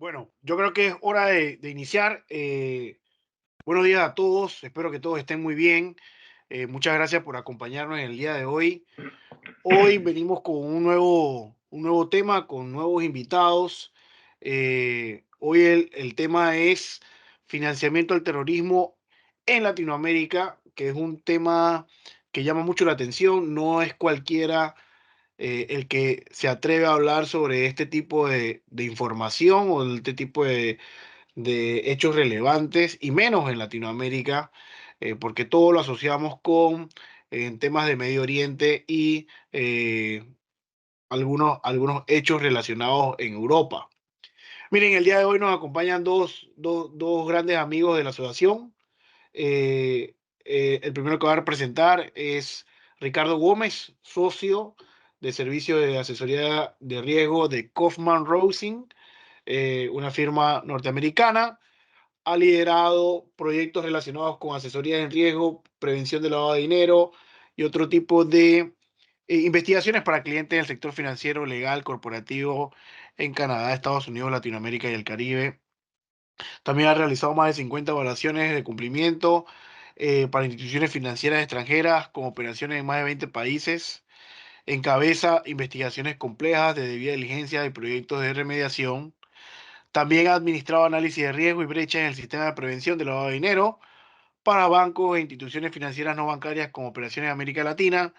Bueno, yo creo que es hora de iniciar. Buenos días a todos, espero que todos estén muy bien. Muchas gracias por acompañarnos en el día de hoy. Hoy venimos con un nuevo tema, con nuevos invitados. Hoy el tema es financiamiento al terrorismo en Latinoamérica, que es un tema que llama mucho la atención. No es cualquiera el que se atreve a hablar sobre este tipo de información o de este tipo de hechos relevantes y menos en Latinoamérica, porque todo lo asociamos con temas de Medio Oriente y algunos hechos relacionados en Europa. Miren, el día de hoy nos acompañan dos grandes amigos de la asociación. Eh, el primero que va a representar es Ricardo Gómez, socio de servicio de asesoría de riesgo de Kaufman Rosing, una firma norteamericana. Ha liderado proyectos relacionados con asesoría en riesgo, prevención de lavado de dinero y otro tipo de investigaciones para clientes del sector financiero, legal, corporativo en Canadá, Estados Unidos, Latinoamérica y el Caribe. También ha realizado más de 50 evaluaciones de cumplimiento para instituciones financieras extranjeras con operaciones en más de 20 países. Encabeza investigaciones complejas de debida diligencia y proyectos de remediación. También ha administrado análisis de riesgo y brechas en el sistema de prevención del lavado de dinero para bancos e instituciones financieras no bancarias con operaciones en América Latina.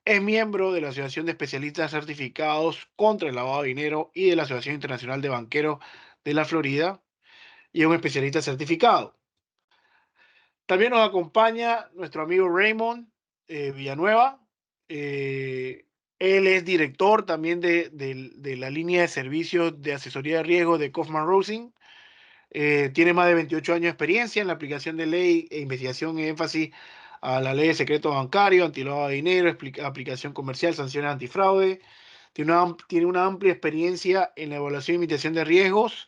Es miembro de la Asociación de Especialistas Certificados contra el Lavado de Dinero y de la Asociación Internacional de Banqueros de la Florida y es un especialista certificado. También nos acompaña nuestro amigo Raymond Villanueva. Eh, Él es director también de la línea de servicios de asesoría de riesgo de Kaufman Rosing. Tiene más de 28 años de experiencia en la aplicación de ley e investigación en énfasis a la ley de secreto bancario, antilavado de dinero, aplicación comercial, sanciones antifraude. Tiene una amplia experiencia en la evaluación y mitigación de riesgos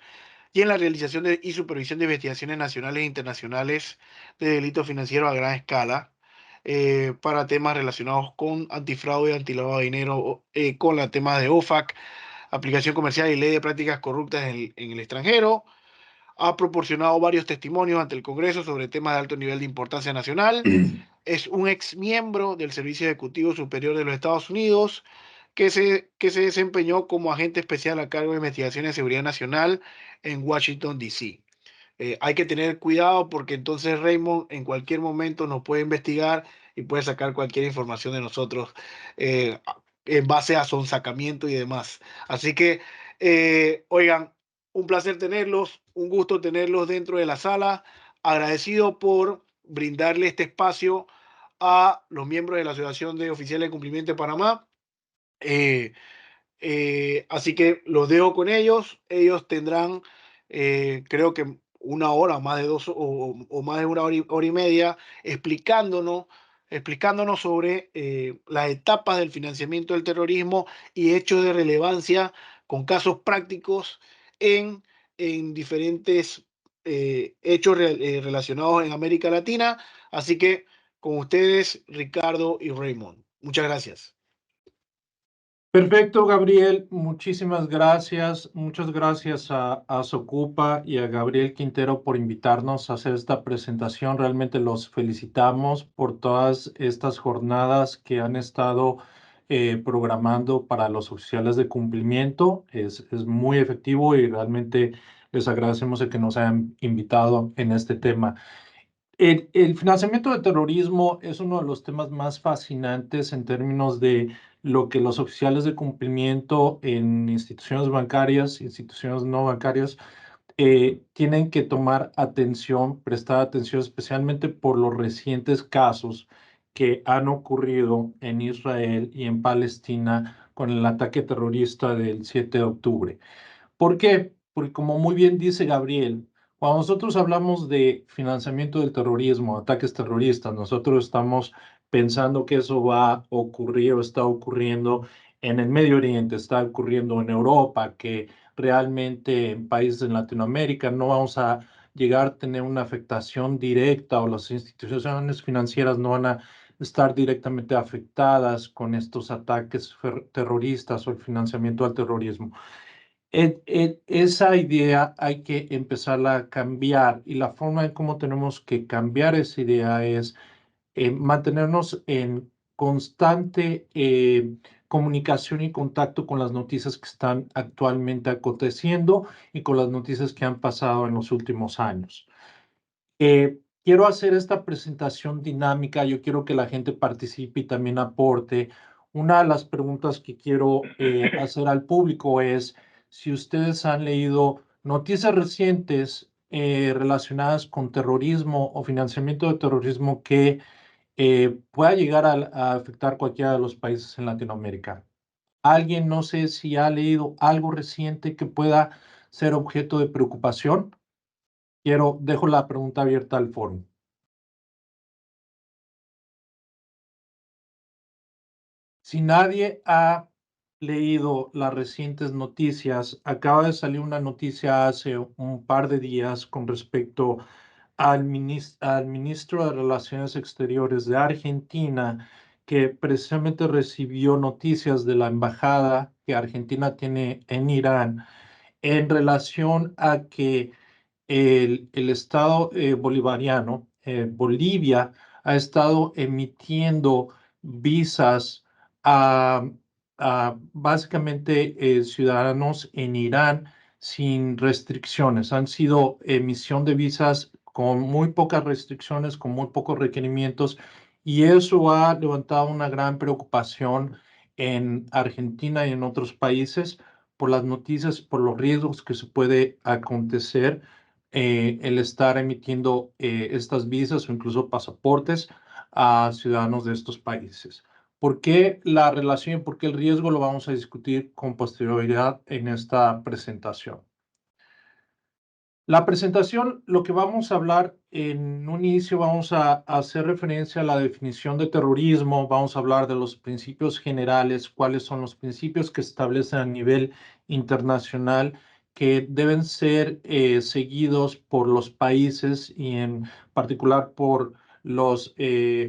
y en la realización y supervisión de investigaciones nacionales e internacionales de delitos financieros a gran escala para temas relacionados con antifraude, antilavado de dinero, con los temas de OFAC, aplicación comercial y ley de prácticas corruptas en el extranjero. Ha proporcionado varios testimonios ante el Congreso sobre temas de alto nivel de importancia nacional. Es un ex miembro del Servicio Ejecutivo Superior de los Estados Unidos que se desempeñó como agente especial a cargo de investigaciones de seguridad nacional en Washington, D.C. Hay que tener cuidado porque entonces Raymond en cualquier momento nos puede investigar y puede sacar cualquier información de nosotros eh, en base a sonsacamiento y demás. Así que, oigan, un placer tenerlos, un gusto tenerlos dentro de la sala. Agradecido por brindarle este espacio a los miembros de la Asociación de Oficiales de Cumplimiento de Panamá. Eh, Así que los dejo con ellos. Ellos tendrán, creo que una hora, más de dos o más de una hora y media, explicándonos sobre las etapas del financiamiento del terrorismo y hechos de relevancia con casos prácticos en, en diferentes hechos relacionados en América Latina. Así que con ustedes, Ricardo y Raymond. Muchas gracias. Perfecto, Gabriel. Muchísimas gracias. Muchas gracias a Socupa y a Gabriel Quintero por invitarnos a hacer esta presentación. Realmente los felicitamos por todas estas jornadas que han estado programando para los oficiales de cumplimiento. Es muy efectivo y realmente les agradecemos el que nos hayan invitado en este tema. El financiamiento de terrorismo es uno de los temas más fascinantes en términos de lo que los oficiales de cumplimiento en instituciones bancarias, instituciones no bancarias, tienen que tomar atención, prestar atención especialmente por los recientes casos que han ocurrido en Israel y en Palestina con el ataque terrorista del 7 de octubre. ¿Por qué? Porque como muy bien dice Gabriel, cuando nosotros hablamos de financiamiento del terrorismo, ataques terroristas, nosotros estamos pensando que eso va a ocurrir o está ocurriendo en el Medio Oriente, está ocurriendo en Europa, que realmente en países en Latinoamérica no vamos a llegar a tener una afectación directa o las instituciones financieras no van a estar directamente afectadas con estos ataques terroristas o el financiamiento al terrorismo. Esa idea hay que empezarla a cambiar y la forma en cómo tenemos que cambiar esa idea es mantenernos en constante comunicación y contacto con las noticias que están actualmente aconteciendo y con las noticias que han pasado en los últimos años. Quiero hacer esta presentación dinámica, yo quiero que la gente participe y también aporte. Una de las preguntas que quiero hacer al público es si ustedes han leído noticias recientes relacionadas con terrorismo o financiamiento de terrorismo que pueda llegar a afectar cualquiera de los países en Latinoamérica. Alguien, no sé si ha leído algo reciente que pueda ser objeto de preocupación. Dejo la pregunta abierta al foro. Si nadie ha leído las recientes noticias, acaba de salir una noticia hace un par de días con respecto al ministro de Relaciones Exteriores de Argentina, que precisamente recibió noticias de la embajada que Argentina tiene en Irán en relación a que el Estado bolivariano, Bolivia, ha estado emitiendo visas a, básicamente ciudadanos en Irán sin restricciones. Han sido emisión de visas con muy pocas restricciones, con muy pocos requerimientos, y eso ha levantado una gran preocupación en Argentina y en otros países por las noticias, por los riesgos que se puede acontecer el estar emitiendo estas visas o incluso pasaportes a ciudadanos de estos países. ¿Por qué la relación y por qué el riesgo lo vamos a discutir con posterioridad en esta presentación? La presentación, lo que vamos a hablar en un inicio, vamos a hacer referencia a la definición de terrorismo, vamos a hablar de los principios generales, cuáles son los principios que establecen a nivel internacional que deben ser seguidos por los países y en particular por los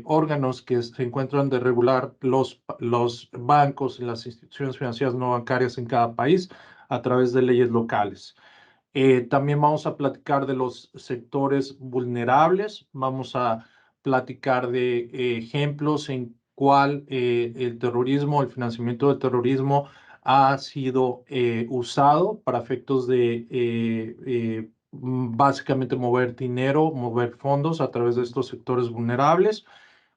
órganos que se encuentran de regular los bancos y las instituciones financieras no bancarias en cada país a través de leyes locales. También vamos a platicar de los sectores vulnerables, vamos a platicar de ejemplos en cuál el terrorismo, el financiamiento del terrorismo ha sido usado para efectos de básicamente mover dinero, mover fondos a través de estos sectores vulnerables.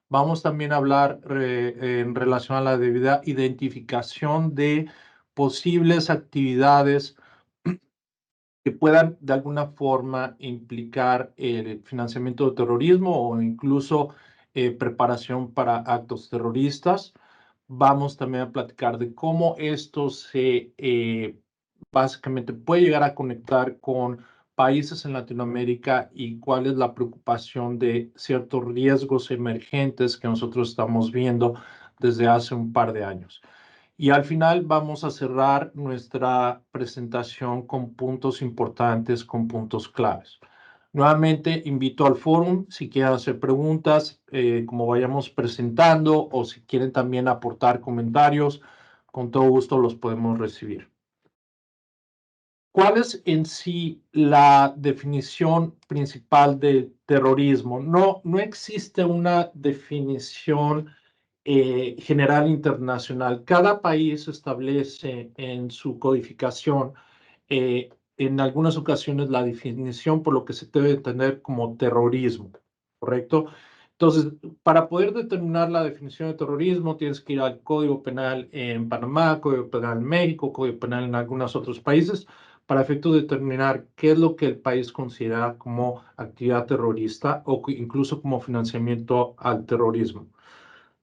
Vamos también a hablar en relación a la debida identificación de posibles actividades que puedan de alguna forma implicar el financiamiento de terrorismo o incluso preparación para actos terroristas. Vamos también a platicar de cómo esto se básicamente puede llegar a conectar con países en Latinoamérica y cuál es la preocupación de ciertos riesgos emergentes que nosotros estamos viendo desde hace un par de años. Y al final vamos a cerrar nuestra presentación con puntos importantes, con puntos claves. Nuevamente invito al foro si quieren hacer preguntas, como vayamos presentando, o si quieren también aportar comentarios, con todo gusto los podemos recibir. ¿Cuál es en sí la definición principal de terrorismo? No existe una definición general internacional. Cada país establece en su codificación, en algunas ocasiones, la definición por lo que se debe entender como terrorismo, ¿correcto? Entonces, para poder determinar la definición de terrorismo, tienes que ir al Código Penal en Panamá, Código Penal en México, Código Penal en algunos otros países, para efecto de determinar qué es lo que el país considera como actividad terrorista o incluso como financiamiento al terrorismo.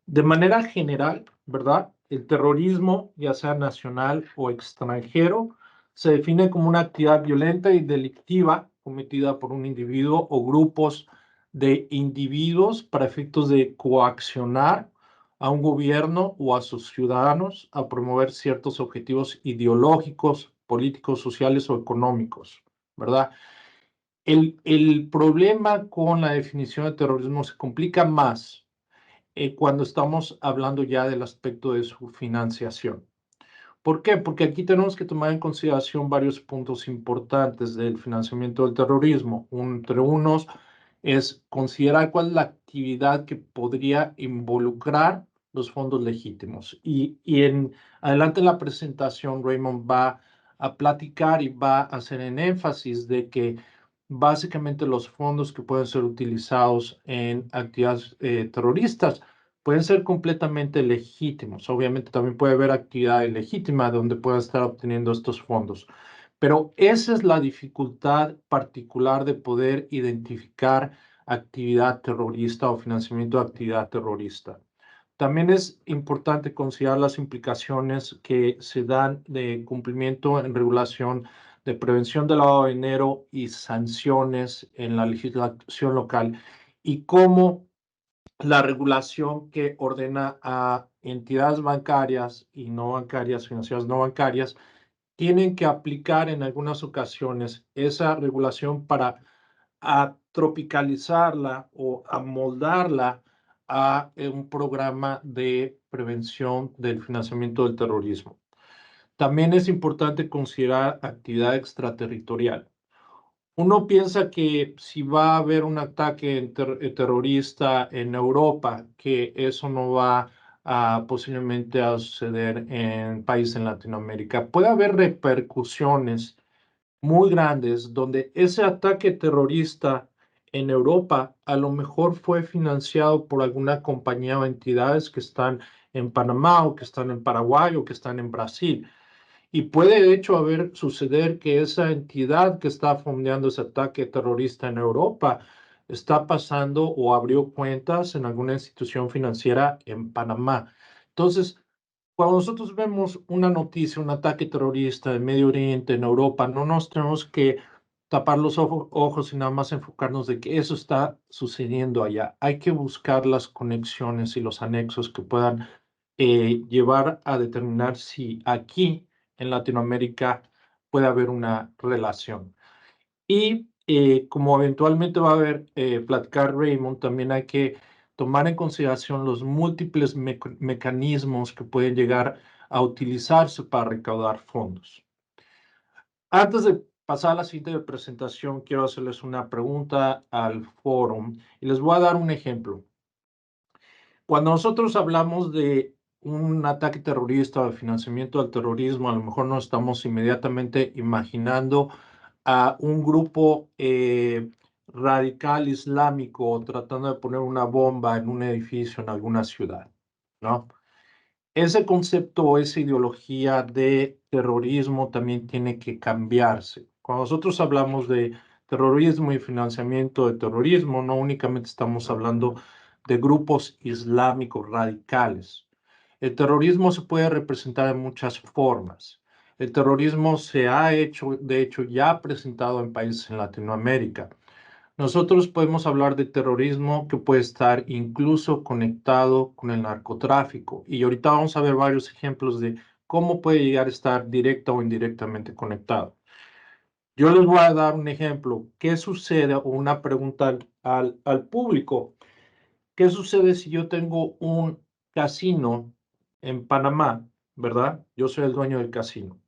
De manera general, ¿verdad? El terrorismo, ya sea nacional o extranjero, se define como una actividad violenta y delictiva cometida por un individuo o grupos de individuos para efectos de coaccionar a un gobierno o a sus ciudadanos a promover ciertos objetivos ideológicos, políticos, sociales o económicos, ¿verdad? El problema con la definición de terrorismo se complica más cuando estamos hablando ya del aspecto de su financiación. ¿Por qué? Porque aquí tenemos que tomar en consideración varios puntos importantes del financiamiento del terrorismo. Entre unos es considerar cuál es la actividad que podría involucrar los fondos legítimos. Y en adelante en la presentación, Raymond va a platicar y va a hacer en énfasis de que básicamente los fondos que pueden ser utilizados en actividades terroristas pueden ser completamente legítimos. Obviamente también puede haber actividad ilegítima donde pueda estar obteniendo estos fondos. Pero esa es la dificultad particular de poder identificar actividad terrorista o financiamiento de actividad terrorista. También es importante considerar las implicaciones que se dan de cumplimiento en regulación de prevención del lavado de dinero y sanciones en la legislación local y cómo la regulación que ordena a entidades bancarias y no bancarias, financieras no bancarias, tienen que aplicar en algunas ocasiones esa regulación para tropicalizarla o amoldarla a un programa de prevención del financiamiento del terrorismo. También es importante considerar actividad extraterritorial. Uno piensa que si va a haber un ataque terrorista en Europa, que eso no va a posiblemente a suceder en países en Latinoamérica. Puede haber repercusiones muy grandes donde ese ataque terrorista en Europa a lo mejor fue financiado por alguna compañía o entidades que están en Panamá o que están en Paraguay o que están en Brasil. Y puede de hecho suceder que esa entidad que está fondeando ese ataque terrorista en Europa está pasando o abrió cuentas en alguna institución financiera en Panamá. Entonces, cuando nosotros vemos una noticia, un ataque terrorista en Medio Oriente, en Europa, no nos tenemos que tapar los ojos y nada más enfocarnos de que eso está sucediendo allá. Hay que buscar las conexiones y los anexos que puedan llevar a determinar si aquí en Latinoamérica puede haber una relación. Y como eventualmente va a haber, platicar Raymond, también hay que tomar en consideración los múltiples mecanismos que pueden llegar a utilizarse para recaudar fondos. Antes de pasar a la siguiente presentación, quiero hacerles una pregunta al foro y les voy a dar un ejemplo. Cuando nosotros hablamos de un ataque terrorista o de financiamiento del terrorismo, a lo mejor no estamos inmediatamente imaginando a un grupo radical islámico tratando de poner una bomba en un edificio en alguna ciudad, ¿no? Ese concepto o esa ideología de terrorismo también tiene que cambiarse. Cuando nosotros hablamos de terrorismo y financiamiento de terrorismo, no únicamente estamos hablando de grupos islámicos radicales. El terrorismo se puede representar en muchas formas. El terrorismo se ha hecho, de hecho, ya presentado en países en Latinoamérica. Nosotros podemos hablar de terrorismo que puede estar incluso conectado con el narcotráfico. Y ahorita vamos a ver varios ejemplos de cómo puede llegar a estar directa o indirectamente conectado. Yo les voy a dar un ejemplo. ¿Qué sucede? O una pregunta al público. ¿Qué sucede si yo tengo un casino en Panamá, verdad? Yo soy el dueño del casino.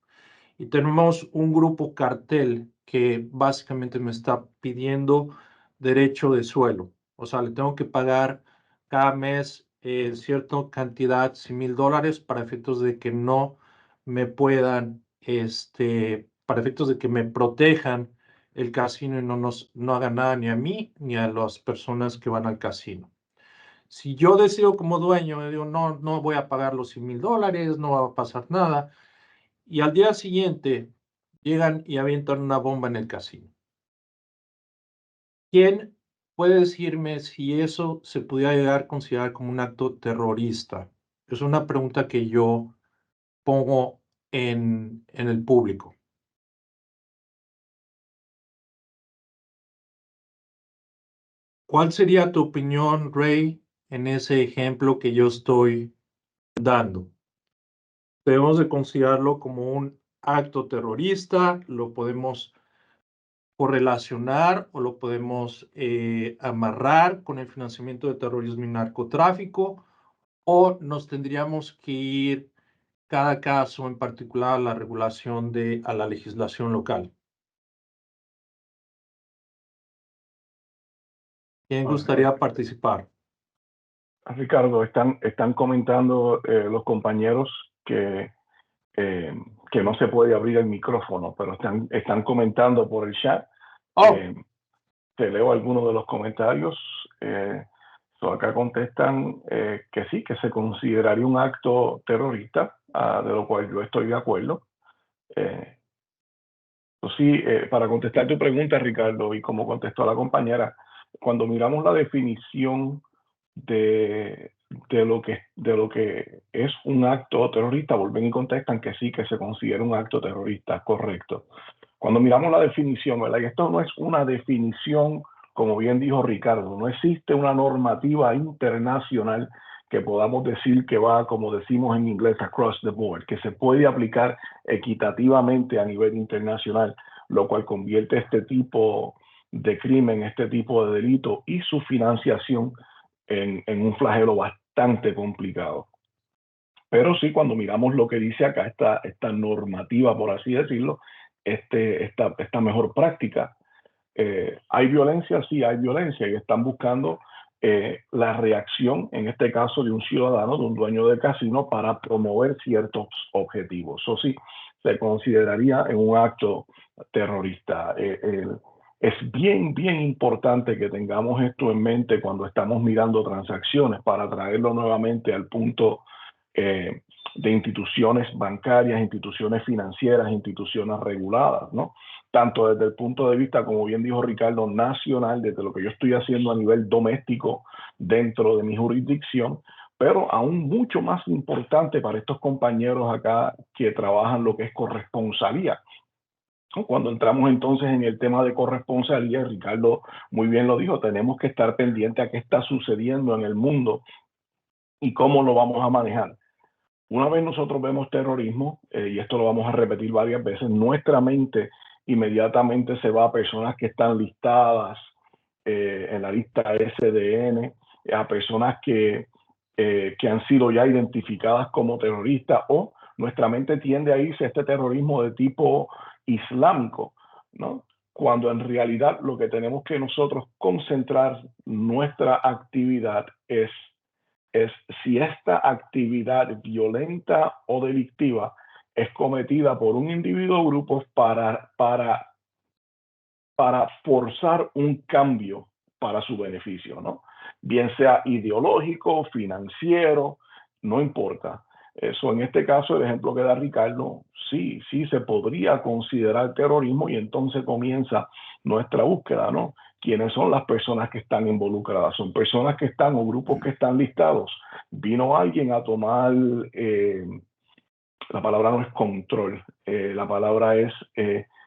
Y tenemos un grupo cartel que básicamente me está pidiendo derecho de suelo. O sea, le tengo que pagar cada mes cierta cantidad, $100,000, para efectos de que no me puedan, para efectos de que me protejan el casino y no hagan nada ni a mí ni a las personas que van al casino. Si yo decido como dueño, digo, no, no voy a pagar los $100,000, no va a pasar nada, y al día siguiente llegan y avientan una bomba en el casino. ¿Quién puede decirme si eso se pudiera llegar a considerar como un acto terrorista? Es una pregunta que yo pongo en el público. ¿Cuál sería tu opinión, Ray, en ese ejemplo que yo estoy dando? ¿Debemos de considerarlo como un acto terrorista? ¿Lo podemos correlacionar o lo podemos amarrar con el financiamiento de terrorismo y narcotráfico? ¿O nos tendríamos que ir cada caso en particular la regulación a la legislación local. ¿Quién gustaría participar? Ricardo, están comentando los compañeros que no se puede abrir el micrófono, pero están comentando por el chat. Te leo algunos de los comentarios. Acá contestan que sí, que se consideraría un acto terrorista, de lo cual yo estoy de acuerdo. Sí, para contestar tu pregunta, Ricardo, y como contestó la compañera, cuando miramos la definición de lo que es un acto terrorista, vuelven y contestan que sí, que se considera un acto terrorista, correcto. Cuando miramos la definición, ¿verdad? Y esto no es una definición, como bien dijo Ricardo, no existe una normativa internacional que podamos decir que va, como decimos en inglés, across the board, que se puede aplicar equitativamente a nivel internacional, lo cual convierte este tipo de crimen, este tipo de delito y su financiación en un flagelo bastante complicado. Pero sí, cuando miramos lo que dice acá, esta normativa, por así decirlo, esta mejor práctica, ¿hay violencia? Sí, hay violencia, y están buscando la reacción, en este caso, de un ciudadano, de un dueño de casino, para promover ciertos objetivos. Eso sí, se consideraría en un acto terrorista. Es bien, bien importante que tengamos esto en mente cuando estamos mirando transacciones, para traerlo nuevamente al punto de instituciones bancarias, instituciones financieras, instituciones reguladas, ¿no? Tanto desde el punto de vista, como bien dijo Ricardo, nacional, desde lo que yo estoy haciendo a nivel doméstico dentro de mi jurisdicción, pero aún mucho más importante para estos compañeros acá que trabajan lo que es corresponsalía. Cuando entramos entonces en el tema de corresponsalía, Ricardo muy bien lo dijo, tenemos que estar pendientes a qué está sucediendo en el mundo y cómo lo vamos a manejar. Una vez nosotros vemos terrorismo, y esto lo vamos a repetir varias veces, nuestra mente inmediatamente se va a personas que están listadas en la lista SDN, a personas que han sido ya identificadas como terroristas, o nuestra mente tiende a irse a este terrorismo de tipo islámico, ¿no? Cuando en realidad lo que tenemos que nosotros concentrar nuestra actividad es si esta actividad violenta o delictiva es cometida por un individuo o grupo para forzar un cambio para su beneficio, ¿no? Bien sea ideológico, financiero, no importa. Eso, en este caso, el ejemplo que da Ricardo, sí se podría considerar terrorismo, y entonces comienza nuestra búsqueda, ¿no? ¿Quiénes son las personas que están involucradas? Son personas que están, o grupos que están listados. Vino alguien a tomar, la palabra no es control, la palabra es,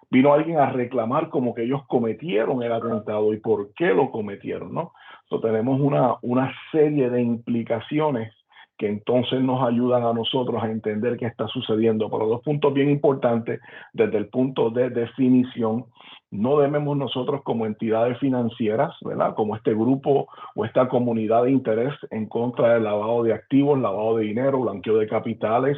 vino alguien a reclamar como que ellos cometieron el atentado y por qué lo cometieron, ¿no? Entonces tenemos una serie de implicaciones que entonces nos ayudan a nosotros a entender qué está sucediendo. Pero dos puntos bien importantes desde el punto de definición: no debemos nosotros, como entidades financieras, ¿verdad?, como este grupo o esta comunidad de interés en contra del lavado de activos, lavado de dinero, blanqueo de capitales,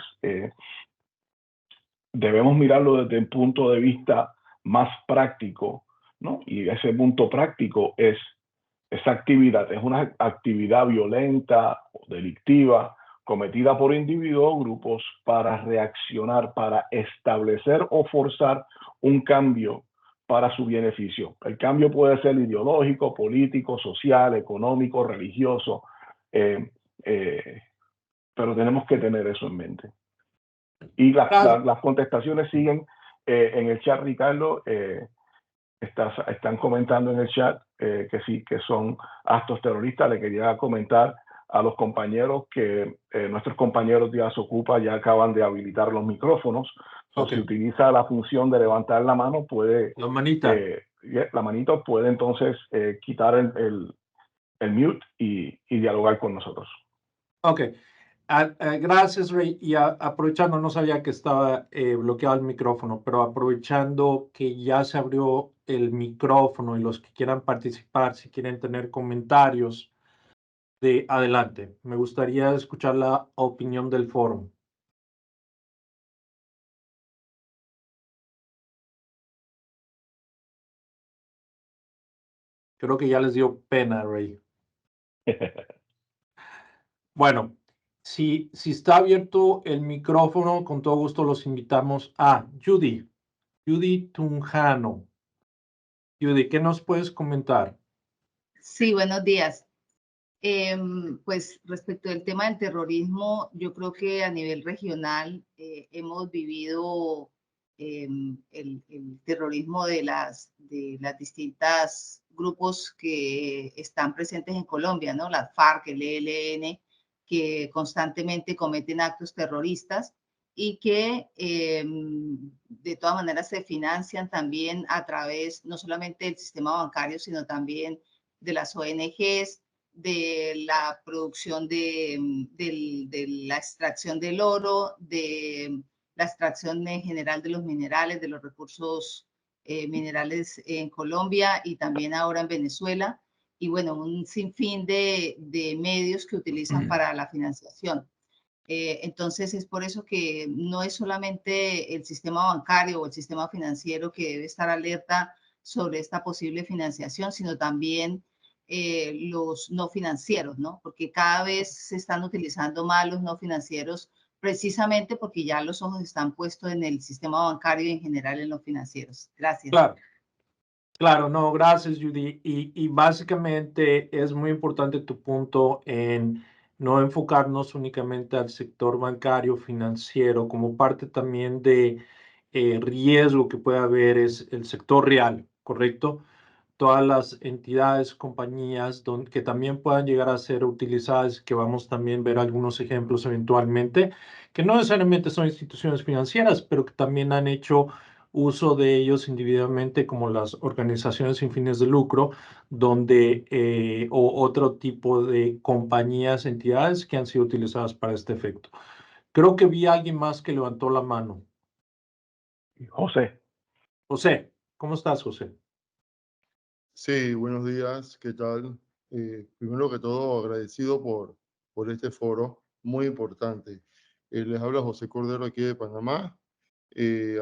debemos mirarlo desde el punto de vista más práctico, ¿no? Y ese punto práctico es esa actividad, es una actividad violenta o delictiva cometida por individuos o grupos para reaccionar, para establecer o forzar un cambio para su beneficio. El cambio puede ser ideológico, político, social, económico, religioso, pero tenemos que tener eso en mente. Y las contestaciones siguen en el chat, Ricardo. Están comentando en el chat que sí, que son actos terroristas. Le quería comentar a los compañeros que nuestros compañeros de Asocupa ya acaban de habilitar los micrófonos. Okay. Si utiliza la función de levantar la mano, puede... La manita. La manito puede entonces quitar el mute y dialogar con nosotros. Ok. Gracias, Ray. Y aprovechando, no sabía que estaba bloqueado el micrófono, pero aprovechando que ya se abrió el micrófono y los que quieran participar, si quieren tener comentarios, adelante. Me gustaría escuchar la opinión del foro. Creo que ya les dio pena, Ray. Bueno, si está abierto el micrófono, con todo gusto los invitamos a Judy Tunjano. Judy, ¿qué nos puedes comentar? Sí, buenos días. Pues respecto al tema del terrorismo, yo creo que a nivel regional hemos vivido el terrorismo de las distintas grupos que están presentes en Colombia, ¿no? Las FARC, el ELN, que constantemente cometen actos terroristas y que de todas maneras se financian también a través no solamente del sistema bancario, sino también de las ONGs, de la producción de la extracción del oro, de la extracción en general de los minerales, de los recursos minerales en Colombia y también ahora en Venezuela. Y bueno, un sinfín de medios que utilizan para la financiación. Entonces es por eso que no es solamente el sistema bancario o el sistema financiero que debe estar alerta sobre esta posible financiación, sino también los no financieros, ¿no? Porque cada vez se están utilizando más los no financieros precisamente porque ya los ojos están puestos en el sistema bancario y en general en los financieros. Gracias. Claro, no, gracias, Judy. Y básicamente es muy importante tu punto en no enfocarnos únicamente al sector bancario, financiero, como parte también de riesgo que puede haber es el sector real, ¿correcto? Todas las entidades, compañías que también puedan llegar a ser utilizadas, que vamos también a ver algunos ejemplos eventualmente, que no necesariamente son instituciones financieras, pero que también han hecho uso de ellos individualmente, como las organizaciones sin fines de lucro, donde o otro tipo de compañías, entidades que han sido utilizadas para este efecto. Creo que vi a alguien más que levantó la mano. José. José, ¿cómo estás, José? Sí, buenos días, ¿qué tal? Primero que todo, agradecido por este foro, muy importante. Les habla José Cordero aquí de Panamá,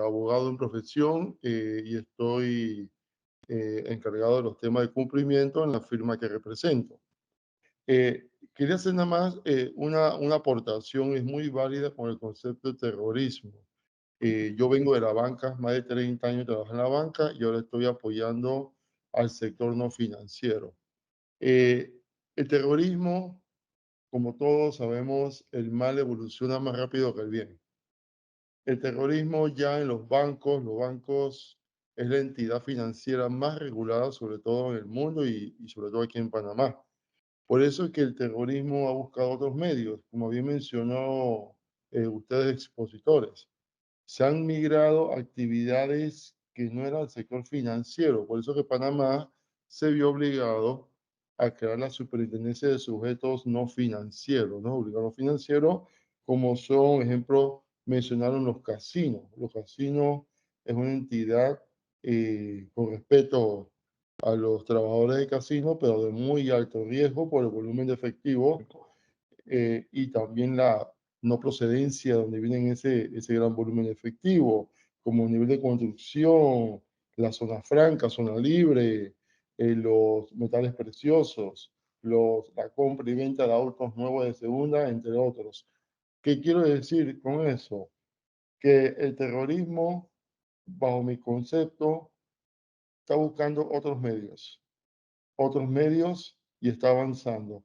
abogado en profesión y estoy encargado de los temas de cumplimiento en la firma que represento. Quería hacer nada más una aportación, es muy válida con el concepto de terrorismo. Yo vengo de la banca, más de 30 años trabajo en la banca y ahora estoy apoyando al sector no financiero. El terrorismo, como todos sabemos, el mal evoluciona más rápido que el bien. El terrorismo ya en los bancos es la entidad financiera más regulada, sobre todo en el mundo y sobre todo aquí en Panamá. Por eso es que el terrorismo ha buscado otros medios, como bien mencionó ustedes expositores. Se han migrado actividades que no eran el sector financiero. Por eso que Panamá se vio obligado a crear la superintendencia de sujetos no financieros, ¿no? Obligados financieros, como son, ejemplo, mencionaron los casinos. Los casinos es una entidad con respeto a los trabajadores de casino, pero de muy alto riesgo por el volumen de efectivo y también la no procedencia donde vienen ese gran volumen de efectivo, como nivel de construcción, la zona franca, zona libre, los metales preciosos, la compra y venta de autos nuevos de segunda, entre otros. ¿Qué quiero decir con eso? Que el terrorismo, bajo mi concepto, está buscando otros medios y está avanzando.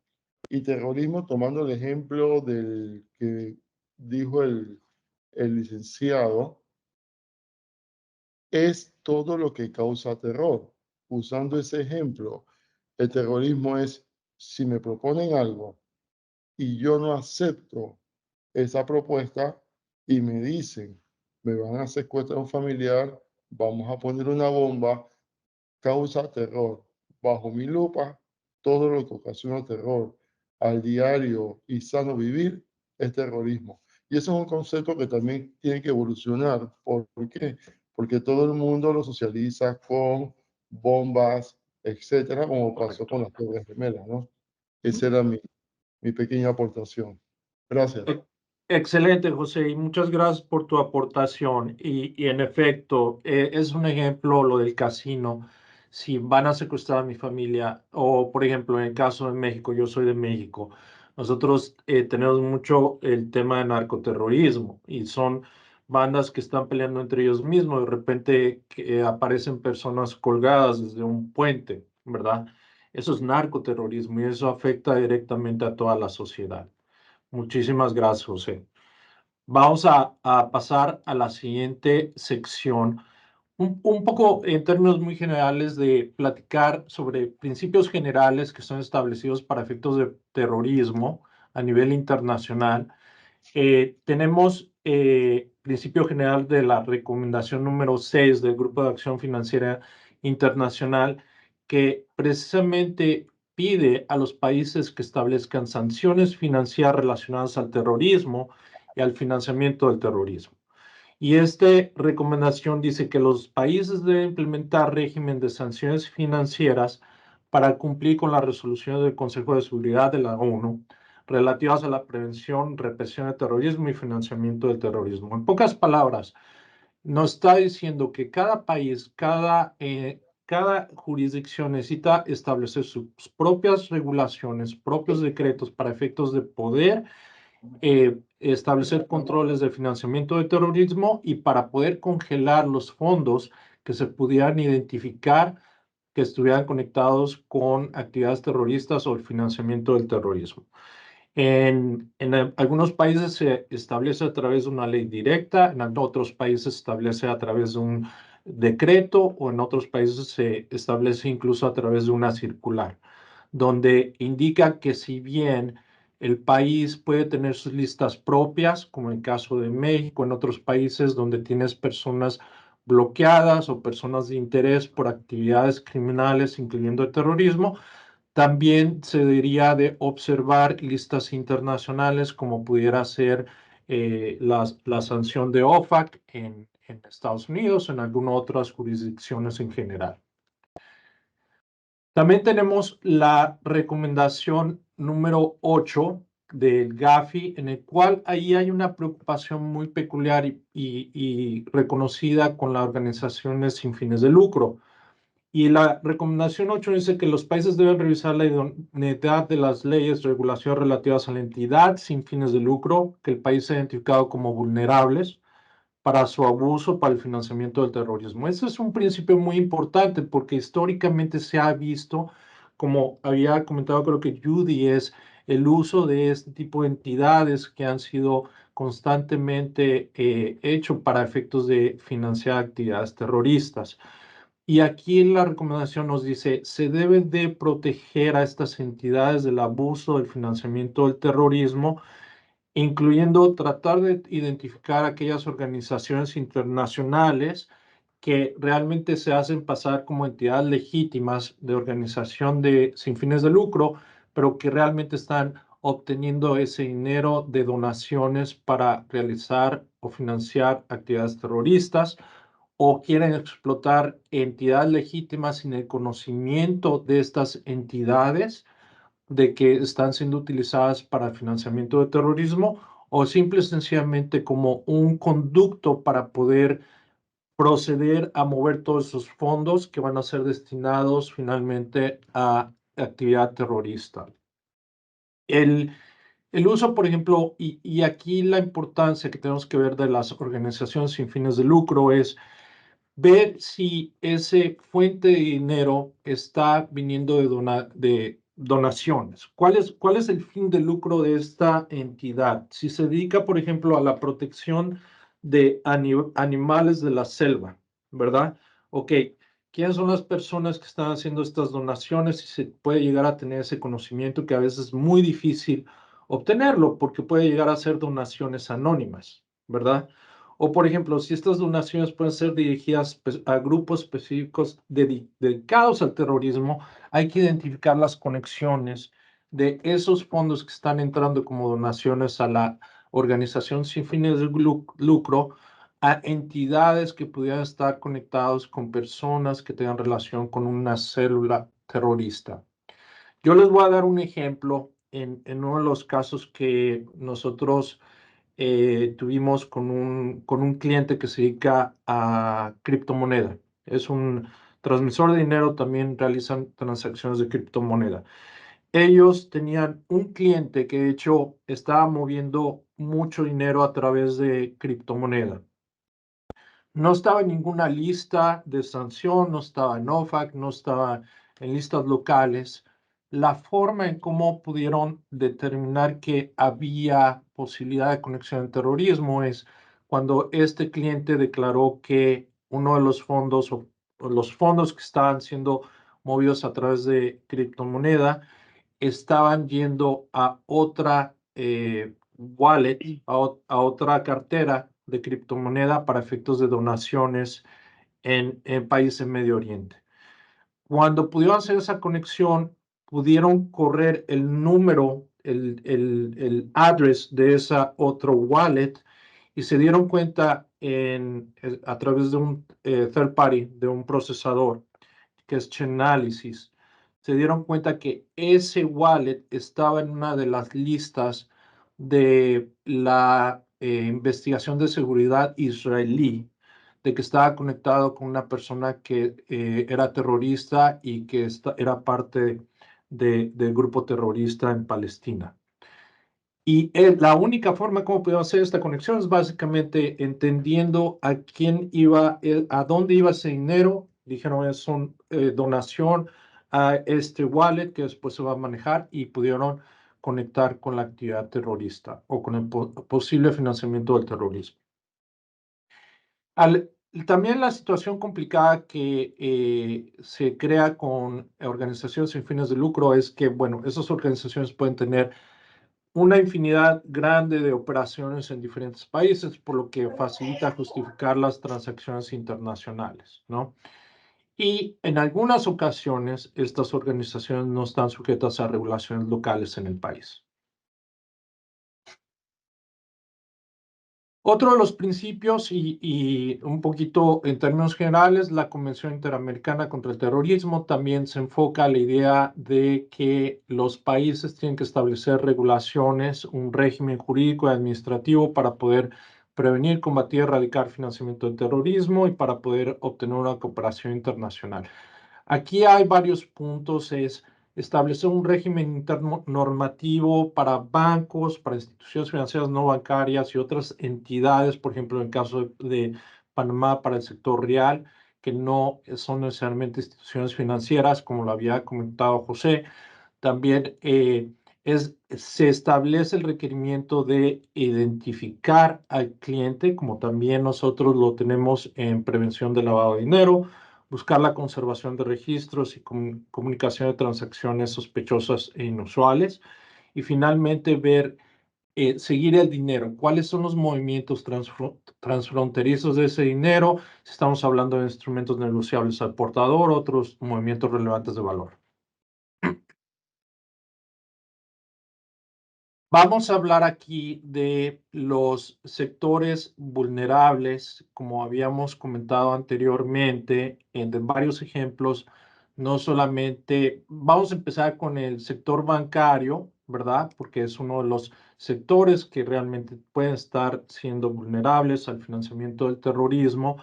Y terrorismo, tomando el ejemplo del que dijo el licenciado, es todo lo que causa terror. Usando ese ejemplo, el terrorismo es si me proponen algo y yo no acepto esa propuesta y me dicen, me van a secuestrar a un familiar, vamos a poner una bomba, causa terror. Bajo mi lupa, todo lo que ocasiona terror al diario y sano vivir es terrorismo. Y eso es un concepto que también tiene que evolucionar. ¿Por qué? Porque todo el mundo lo socializa con bombas, etcétera, como pasó con las Torres Gemelas, ¿no? Esa era mi pequeña aportación. Gracias. Excelente, José, y muchas gracias por tu aportación. Y en efecto, es un ejemplo lo del casino. si van a secuestrar a mi familia, o por ejemplo, en el caso de México, yo soy de México, nosotros tenemos mucho el tema de narcoterrorismo y son bandas que están peleando entre ellos mismos, de repente aparecen personas colgadas desde un puente, ¿verdad? Eso es narcoterrorismo y eso afecta directamente a toda la sociedad. Muchísimas gracias, José. Vamos a pasar a la siguiente sección. Un poco en términos muy generales de platicar sobre principios generales que son establecidos para efectos de terrorismo a nivel internacional. Tenemos principio general de la recomendación número 6 del Grupo de Acción Financiera Internacional, que precisamente pide a los países que establezcan sanciones financieras relacionadas al terrorismo y al financiamiento del terrorismo. Y esta recomendación dice que los países deben implementar régimen de sanciones financieras para cumplir con las resoluciones del Consejo de Seguridad de la ONU relativas a la prevención, represión del terrorismo y financiamiento del terrorismo. En pocas palabras, nos está diciendo que cada país, cada jurisdicción necesita establecer sus propias regulaciones, propios decretos para efectos de poder establecer controles de financiamiento de terrorismo y para poder congelar los fondos que se pudieran identificar que estuvieran conectados con actividades terroristas o el financiamiento del terrorismo. En algunos países se establece a través de una ley directa, en otros países se establece a través de un decreto o en otros países se establece incluso a través de una circular, donde indica que si bien el país puede tener sus listas propias, como en el caso de México, en otros países donde tienes personas bloqueadas o personas de interés por actividades criminales, incluyendo el terrorismo, también se debería de observar listas internacionales como pudiera ser la sanción de OFAC en Estados Unidos, en algunas otras jurisdicciones en general. También tenemos la recomendación número 8 del Gafi, en el cual ahí hay una preocupación muy peculiar y reconocida con las organizaciones sin fines de lucro. Y la recomendación 8 dice que los países deben revisar la idoneidad de las leyes, regulaciones relativas a la entidad sin fines de lucro que el país ha identificado como vulnerables para su abuso, para el financiamiento del terrorismo. Ese es un principio muy importante porque históricamente se ha visto, como había comentado creo que Judy, es el uso de este tipo de entidades que han sido constantemente hecho para efectos de financiar actividades terroristas. Y aquí la recomendación nos dice, se debe de proteger a estas entidades del abuso del financiamiento del terrorismo, incluyendo tratar de identificar aquellas organizaciones internacionales que realmente se hacen pasar como entidades legítimas de organización sin fines de lucro, pero que realmente están obteniendo ese dinero de donaciones para realizar o financiar actividades terroristas, o quieren explotar entidades legítimas sin el conocimiento de estas entidades de que están siendo utilizadas para el financiamiento de terrorismo, o simple y sencillamente como un conducto para poder proceder a mover todos esos fondos que van a ser destinados finalmente a actividad terrorista. El uso, por ejemplo, y aquí la importancia que tenemos que ver de las organizaciones sin fines de lucro es ver si ese fuente de dinero está viniendo de donaciones. ¿Cuál es el fin de lucro de esta entidad? Si se dedica, por ejemplo, a la protección de animales de la selva, ¿verdad? Ok, ¿quiénes son las personas que están haciendo estas donaciones? Y se puede llegar a tener ese conocimiento que a veces es muy difícil obtenerlo porque puede llegar a ser donaciones anónimas, ¿verdad? O, por ejemplo, si estas donaciones pueden ser dirigidas a grupos específicos dedicados al terrorismo, hay que identificar las conexiones de esos fondos que están entrando como donaciones a la organización sin fines de lucro, a entidades que pudieran estar conectados con personas que tengan relación con una célula terrorista. Yo les voy a dar un ejemplo en uno de los casos que nosotros tuvimos con un cliente que se dedica a criptomoneda. Es un transmisor de dinero también realizan transacciones de criptomoneda. Ellos tenían un cliente que de hecho estaba moviendo mucho dinero a través de criptomoneda. No estaba en ninguna lista de sanción, no estaba en OFAC, no estaba en listas locales. La forma en cómo pudieron determinar que había posibilidad de conexión de terrorismo es cuando este cliente declaró que uno de los fondos o los fondos que estaban siendo movidos a través de criptomoneda estaban yendo a otra wallet, a otra cartera de criptomoneda para efectos de donaciones en países en Medio Oriente. Cuando pudieron hacer esa conexión, pudieron correr el número, el address de esa otro wallet y se dieron cuenta a través de un third party, de un procesador, que es Chainalysis, se dieron cuenta que ese wallet estaba en una de las listas de la investigación de seguridad israelí, de que estaba conectado con una persona que era terrorista y que era parte del grupo terrorista en Palestina. Y la única forma como podemos hacer esta conexión es básicamente entendiendo a quién iba, a dónde iba ese dinero. Dijeron, es una donación a este wallet que después se va a manejar y pudieron conectar con la actividad terrorista o con el posible financiamiento del terrorismo. También la situación complicada que se crea con organizaciones sin fines de lucro es que, bueno, esas organizaciones pueden tener una infinidad grande de operaciones en diferentes países, por lo que facilita justificar las transacciones internacionales, ¿no? Y en algunas ocasiones, estas organizaciones no están sujetas a regulaciones locales en el país. Otro de los principios y un poquito en términos generales, la Convención Interamericana contra el Terrorismo también se enfoca a la idea de que los países tienen que establecer regulaciones, un régimen jurídico y administrativo para poder prevenir, combatir, erradicar financiamiento del terrorismo y para poder obtener una cooperación internacional. Aquí hay varios puntos, es establecer un régimen interno normativo para bancos, para instituciones financieras no bancarias y otras entidades, por ejemplo, en el caso de Panamá, para el sector real, que no son necesariamente instituciones financieras, como lo había comentado José. También se establece el requerimiento de identificar al cliente, como también nosotros lo tenemos en prevención de lavado de dinero, buscar la conservación de registros y comunicación de transacciones sospechosas e inusuales. Y finalmente seguir el dinero. ¿Cuáles son los movimientos transfronterizos de ese dinero? Si estamos hablando de instrumentos negociables al portador, otros movimientos relevantes de valor. Vamos a hablar aquí de los sectores vulnerables, como habíamos comentado anteriormente, de varios ejemplos. No solamente, vamos a empezar con el sector bancario, ¿verdad? Porque es uno de los sectores que realmente pueden estar siendo vulnerables al financiamiento del terrorismo.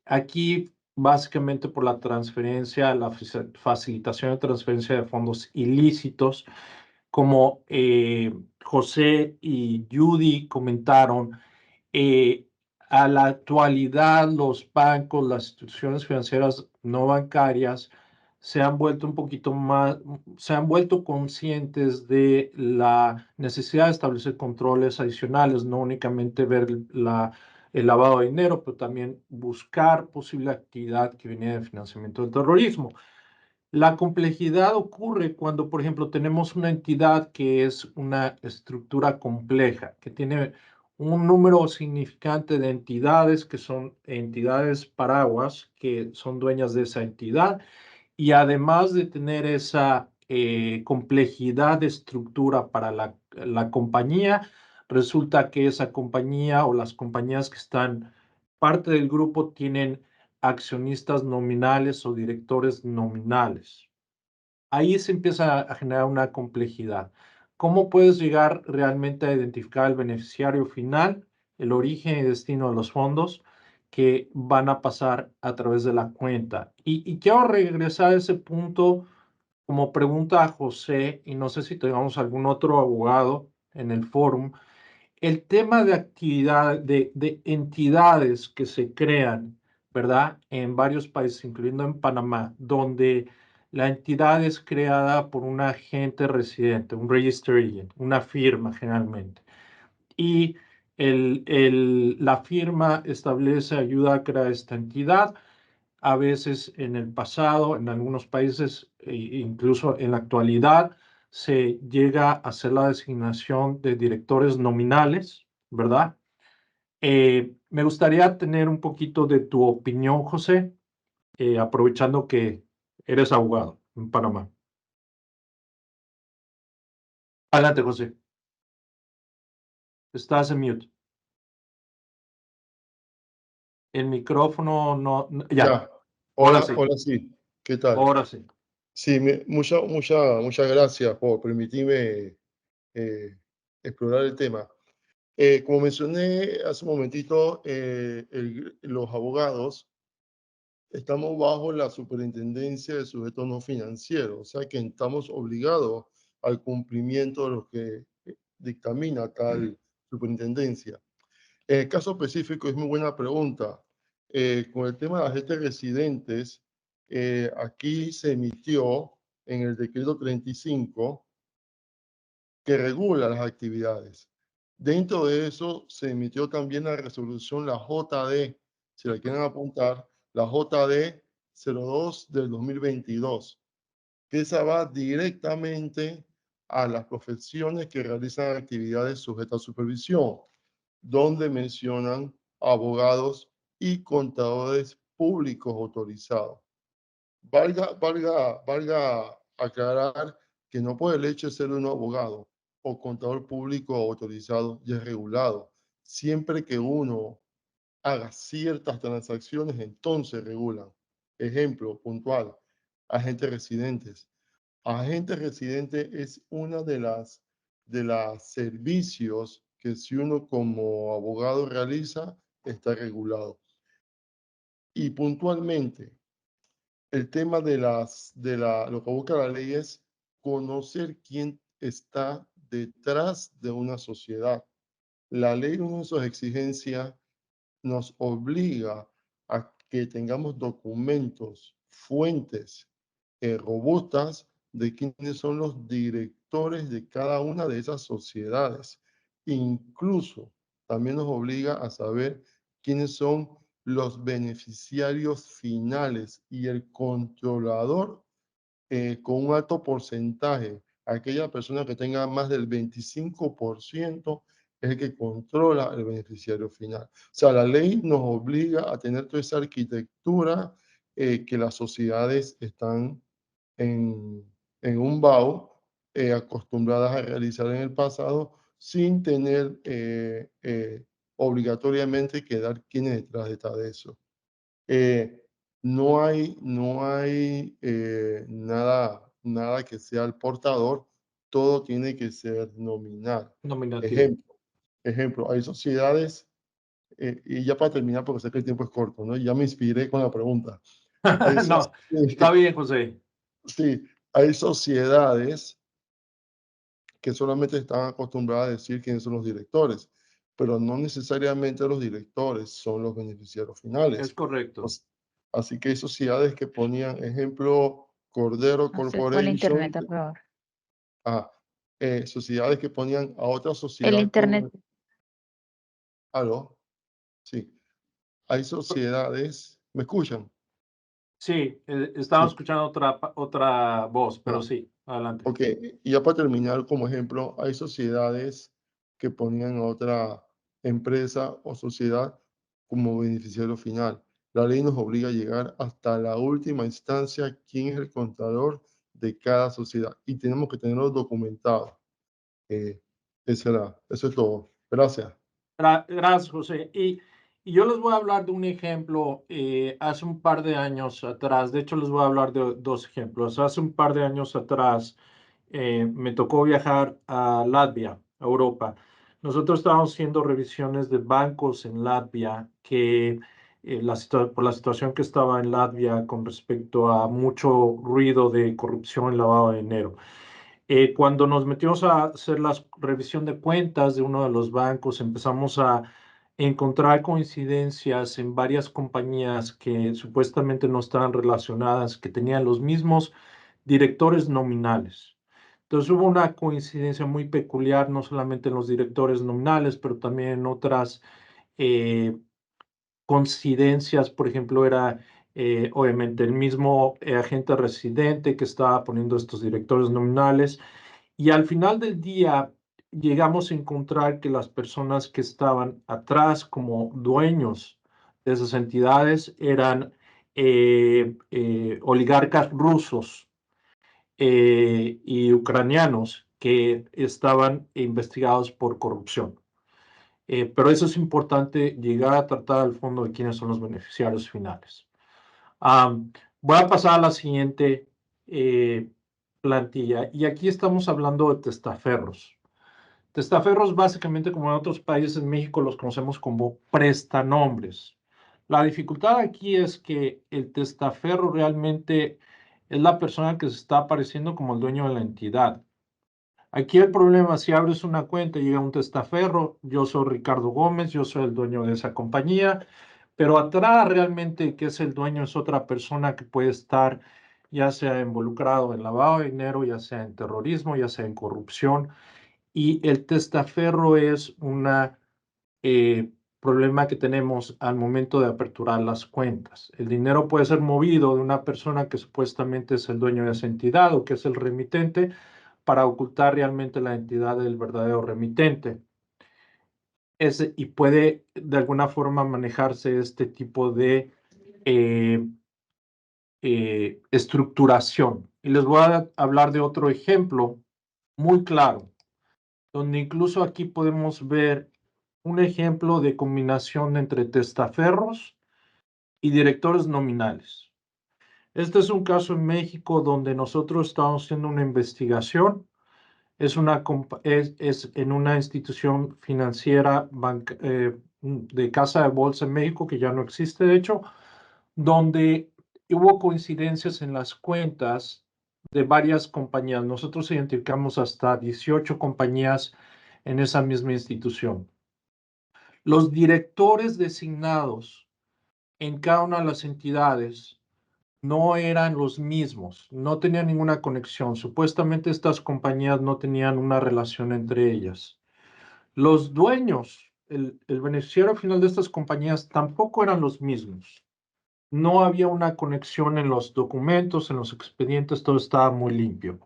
Aquí, básicamente por la transferencia, la facilitación de transferencia de fondos ilícitos, como José y Judy comentaron, a la actualidad los bancos, las instituciones financieras no bancarias se han vuelto un poquito más, se han vuelto conscientes de la necesidad de establecer controles adicionales, no únicamente ver el lavado de dinero, pero también buscar posible actividad que viene del financiamiento del terrorismo. La complejidad ocurre cuando, por ejemplo, tenemos una entidad que es una estructura compleja, que tiene un número significante de entidades que son entidades paraguas, que son dueñas de esa entidad, y además de tener esa complejidad de estructura para la compañía, resulta que esa compañía o las compañías que están parte del grupo tienen accionistas nominales o directores nominales. Ahí se empieza a generar una complejidad. ¿Cómo puedes llegar realmente a identificar el beneficiario final, el origen y destino de los fondos? que van a pasar a través de la cuenta. Y quiero regresar a ese punto como pregunta a José, y no sé si tengamos algún otro abogado en el fórum, el tema de actividad, de entidades que se crean, ¿verdad? En varios países, incluyendo en Panamá, donde la entidad es creada por un agente residente, un registered agent, una firma generalmente. Y la firma establece, ayuda a crear esta entidad. A veces en el pasado, en algunos países, incluso en la actualidad, se llega a hacer la designación de directores nominales, ¿verdad? Me gustaría tener un poquito de tu opinión, José, aprovechando que eres abogado en Panamá. Adelante, José. Estás en mute. El micrófono ya. Ya. Ahora Hola, sí. hola, sí. ¿Qué tal? Ahora sí. Sí, muchas gracias por permitirme explorar el tema. Como mencioné hace un momentito, los abogados estamos bajo la superintendencia de sujetos no financieros, o sea que estamos obligados al cumplimiento de lo que dictamina tal superintendencia. En el caso específico, es muy buena pregunta. Con el tema de agentes residentes, aquí se emitió en el decreto 35 que regula las actividades. Dentro de eso se emitió también la resolución, la JD, si la quieren apuntar, la JD 02 del 2022, que esa va directamente a las profesiones que realizan actividades sujetas a supervisión, donde mencionan abogados y contadores públicos autorizados. Valga aclarar que no por el hecho de ser un abogado o contador público autorizado y es regulado. Siempre que uno haga ciertas transacciones, entonces regulan. Ejemplo puntual, agentes residentes. Agente residente es una de las servicios que si uno como abogado realiza, está regulado. Y puntualmente, el tema lo que busca la ley es conocer quién está detrás de una sociedad. La ley, una de sus exigencias, nos obliga a que tengamos documentos, fuentes robustas de quiénes son los directores de cada una de esas sociedades. Incluso también nos obliga a saber quiénes son los beneficiarios finales y el controlador con un alto porcentaje. Aquella persona que tenga más del 25% es el que controla el beneficiario final. O sea, la ley nos obliga a tener toda esa arquitectura que las sociedades están en un BAU acostumbradas a realizar en el pasado sin tener obligatoriamente que dar quién es detrás de eso. No hay nada que sea el portador, todo tiene que ser nominal. Nominativo. Ejemplo, hay sociedades, y ya para terminar, porque sé que el tiempo es corto, ¿no? Ya me inspiré con la pregunta. No, está bien, José. Sí, hay sociedades que solamente están acostumbradas a decir quiénes son los directores, pero no necesariamente los directores son los beneficiarios finales. Es correcto. Así que hay sociedades que ponían, ejemplo, Cordero Con internet, Corporation, por favor. sociedades que ponían a otra sociedad. El internet. ¿Aló? Sí. Hay sociedades, ¿me escuchan? Sí, estaba Sí. escuchando otra voz, pero sí, adelante. Ok, y ya para terminar, como ejemplo, hay sociedades que ponían a otra empresa o sociedad como beneficiario final. La ley nos obliga a llegar hasta la última instancia, quién es el contador de cada sociedad. Y tenemos que tenerlo documentado. Eso es todo. Gracias. Gracias, José. Y yo les voy a hablar de un ejemplo hace un par de años atrás. De hecho, les voy a hablar de dos ejemplos. Hace un par de años atrás me tocó viajar a Latvia, a Europa. Nosotros estábamos haciendo revisiones de bancos en Latvia que por la situación que estaba en Latvia con respecto a mucho ruido de corrupción y lavado de dinero. Cuando nos metimos a hacer la revisión de cuentas de uno de los bancos, empezamos a encontrar coincidencias en varias compañías que supuestamente no estaban relacionadas, que tenían los mismos directores nominales. Entonces hubo una coincidencia muy peculiar, no solamente en los directores nominales, pero también en otras coincidencias. Por ejemplo, era obviamente el mismo agente residente que estaba poniendo estos directores nominales. Y al final del día llegamos a encontrar que las personas que estaban atrás como dueños de esas entidades eran oligarcas rusos y ucranianos que estaban investigados por corrupción. Pero eso es importante, llegar a tratar al fondo de quiénes son los beneficiarios finales. Voy a pasar a la siguiente plantilla, y aquí estamos hablando de testaferros. Testaferros, básicamente, como en otros países, en México los conocemos como prestanombres. La dificultad aquí es que el testaferro realmente es la persona que se está apareciendo como el dueño de la entidad. Aquí el problema, si abres una cuenta y llega un testaferro, yo soy Ricardo Gómez, yo soy el dueño de esa compañía, pero atrás realmente que es el dueño es otra persona que puede estar ya sea involucrado en lavado de dinero, ya sea en terrorismo, ya sea en corrupción, y el testaferro es un problema que tenemos al momento de aperturar las cuentas. El dinero puede ser movido de una persona que supuestamente es el dueño de esa entidad o que es el remitente, para ocultar realmente la identidad del verdadero remitente. Y puede de alguna forma manejarse este tipo de estructuración. Y les voy a hablar de otro ejemplo muy claro, donde incluso aquí podemos ver un ejemplo de combinación entre testaferros y directores nominales. Este es un caso en México donde nosotros estamos haciendo una investigación. Es en una institución financiera de casa de bolsa en México, que ya no existe, de hecho, donde hubo coincidencias en las cuentas de varias compañías. Nosotros identificamos hasta 18 compañías en esa misma institución. Los directores designados en cada una de las entidades no eran los mismos, no tenían ninguna conexión. Supuestamente estas compañías no tenían una relación entre ellas. Los dueños, el beneficiario final de estas compañías tampoco eran los mismos. No había una conexión en los documentos, en los expedientes, todo estaba muy limpio.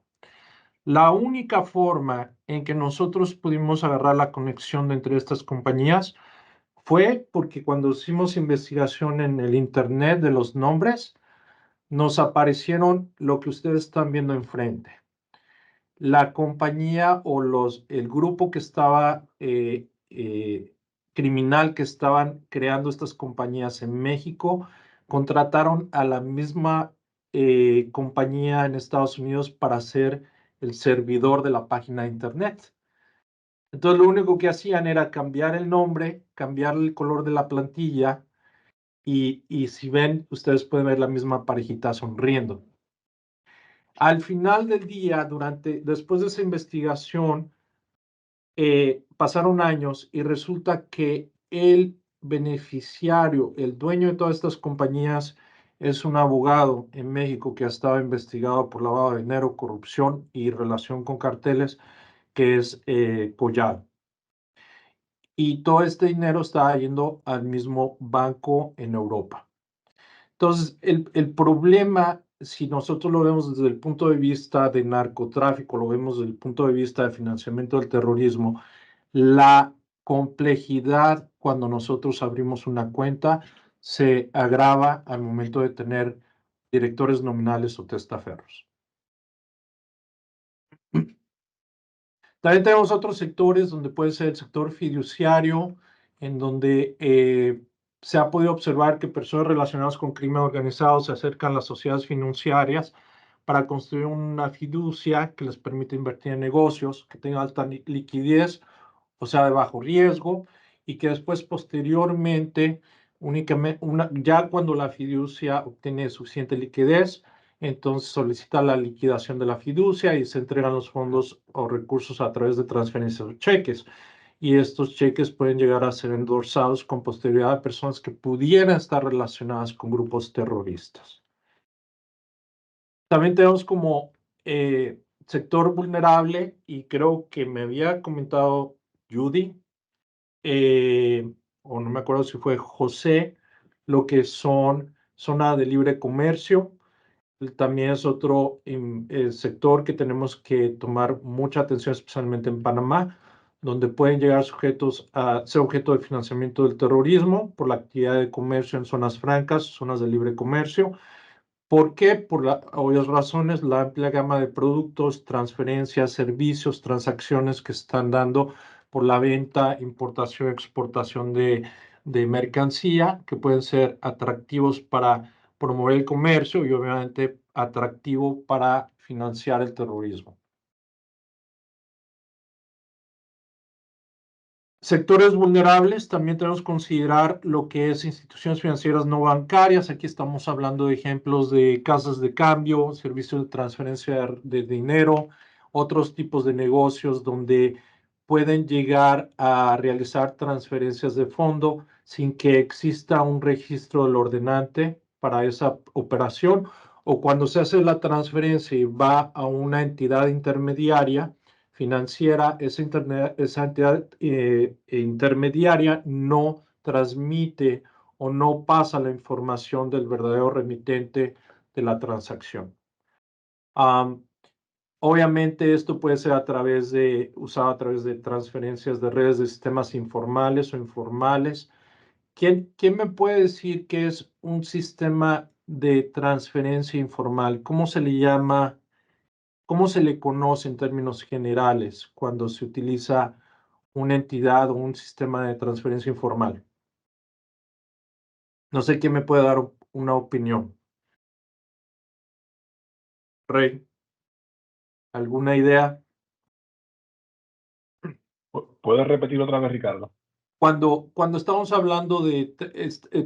La única forma en que nosotros pudimos agarrar la conexión entre estas compañías fue porque cuando hicimos investigación en el Internet de los nombres, nos aparecieron lo que ustedes están viendo enfrente. La compañía o el grupo que estaba criminal que estaban creando estas compañías en México, contrataron a la misma compañía en Estados Unidos para ser el servidor de la página de Internet. Entonces, lo único que hacían era cambiar el nombre, cambiar el color de la plantilla, y si ven, ustedes pueden ver la misma parejita sonriendo. Al final del día, después de esa investigación, pasaron años y resulta que el beneficiario, el dueño de todas estas compañías, es un abogado en México que ha estado investigado por lavado de dinero, corrupción y relación con carteles, que es Collado. Y todo este dinero estaba yendo al mismo banco en Europa. Entonces, el problema, si nosotros lo vemos desde el punto de vista de narcotráfico, lo vemos desde el punto de vista de financiamiento del terrorismo, la complejidad cuando nosotros abrimos una cuenta se agrava al momento de tener directores nominales o testaferros. También tenemos otros sectores donde puede ser el sector fiduciario, en donde se ha podido observar que personas relacionadas con crimen organizado se acercan a las sociedades financieras para construir una fiducia que les permite invertir en negocios que tengan alta liquidez, o sea, de bajo riesgo, y que después, posteriormente, únicamente ya cuando la fiducia obtiene suficiente liquidez, entonces solicita la liquidación de la fiducia y se entregan los fondos o recursos a través de transferencias o cheques. Y estos cheques pueden llegar a ser endorsados con posterioridad a personas que pudieran estar relacionadas con grupos terroristas. También tenemos como sector vulnerable, y creo que me había comentado Judy, o no me acuerdo si fue José, lo que son zona de libre comercio. También es otro sector que tenemos que tomar mucha atención, especialmente en Panamá, donde pueden llegar sujetos a ser objeto de financiamiento del terrorismo por la actividad de comercio en zonas francas, zonas de libre comercio. ¿Por qué? Por obvias razones, la amplia gama de productos, transferencias, servicios, transacciones que están dando por la venta, importación, exportación de mercancía, que pueden ser atractivos para promover el comercio y obviamente atractivo para financiar el terrorismo. Sectores vulnerables, también tenemos que considerar lo que es instituciones financieras no bancarias. Aquí estamos hablando de ejemplos de casas de cambio, servicios de transferencia de dinero, otros tipos de negocios donde pueden llegar a realizar transferencias de fondo sin que exista un registro del ordenante para esa operación, o cuando se hace la transferencia y va a una entidad intermediaria financiera, esa entidad intermediaria no transmite o no pasa la información del verdadero remitente de la transacción. Obviamente esto puede ser usado a través de transferencias de redes de sistemas informales o informales. ¿Quién me puede decir qué es un sistema de transferencia informal? ¿Cómo se le llama? ¿Cómo se le conoce en términos generales cuando se utiliza una entidad o un sistema de transferencia informal? No sé quién me puede dar una opinión. Rey, ¿alguna idea? ¿Puedes repetir otra vez, Ricardo? Cuando estamos hablando de,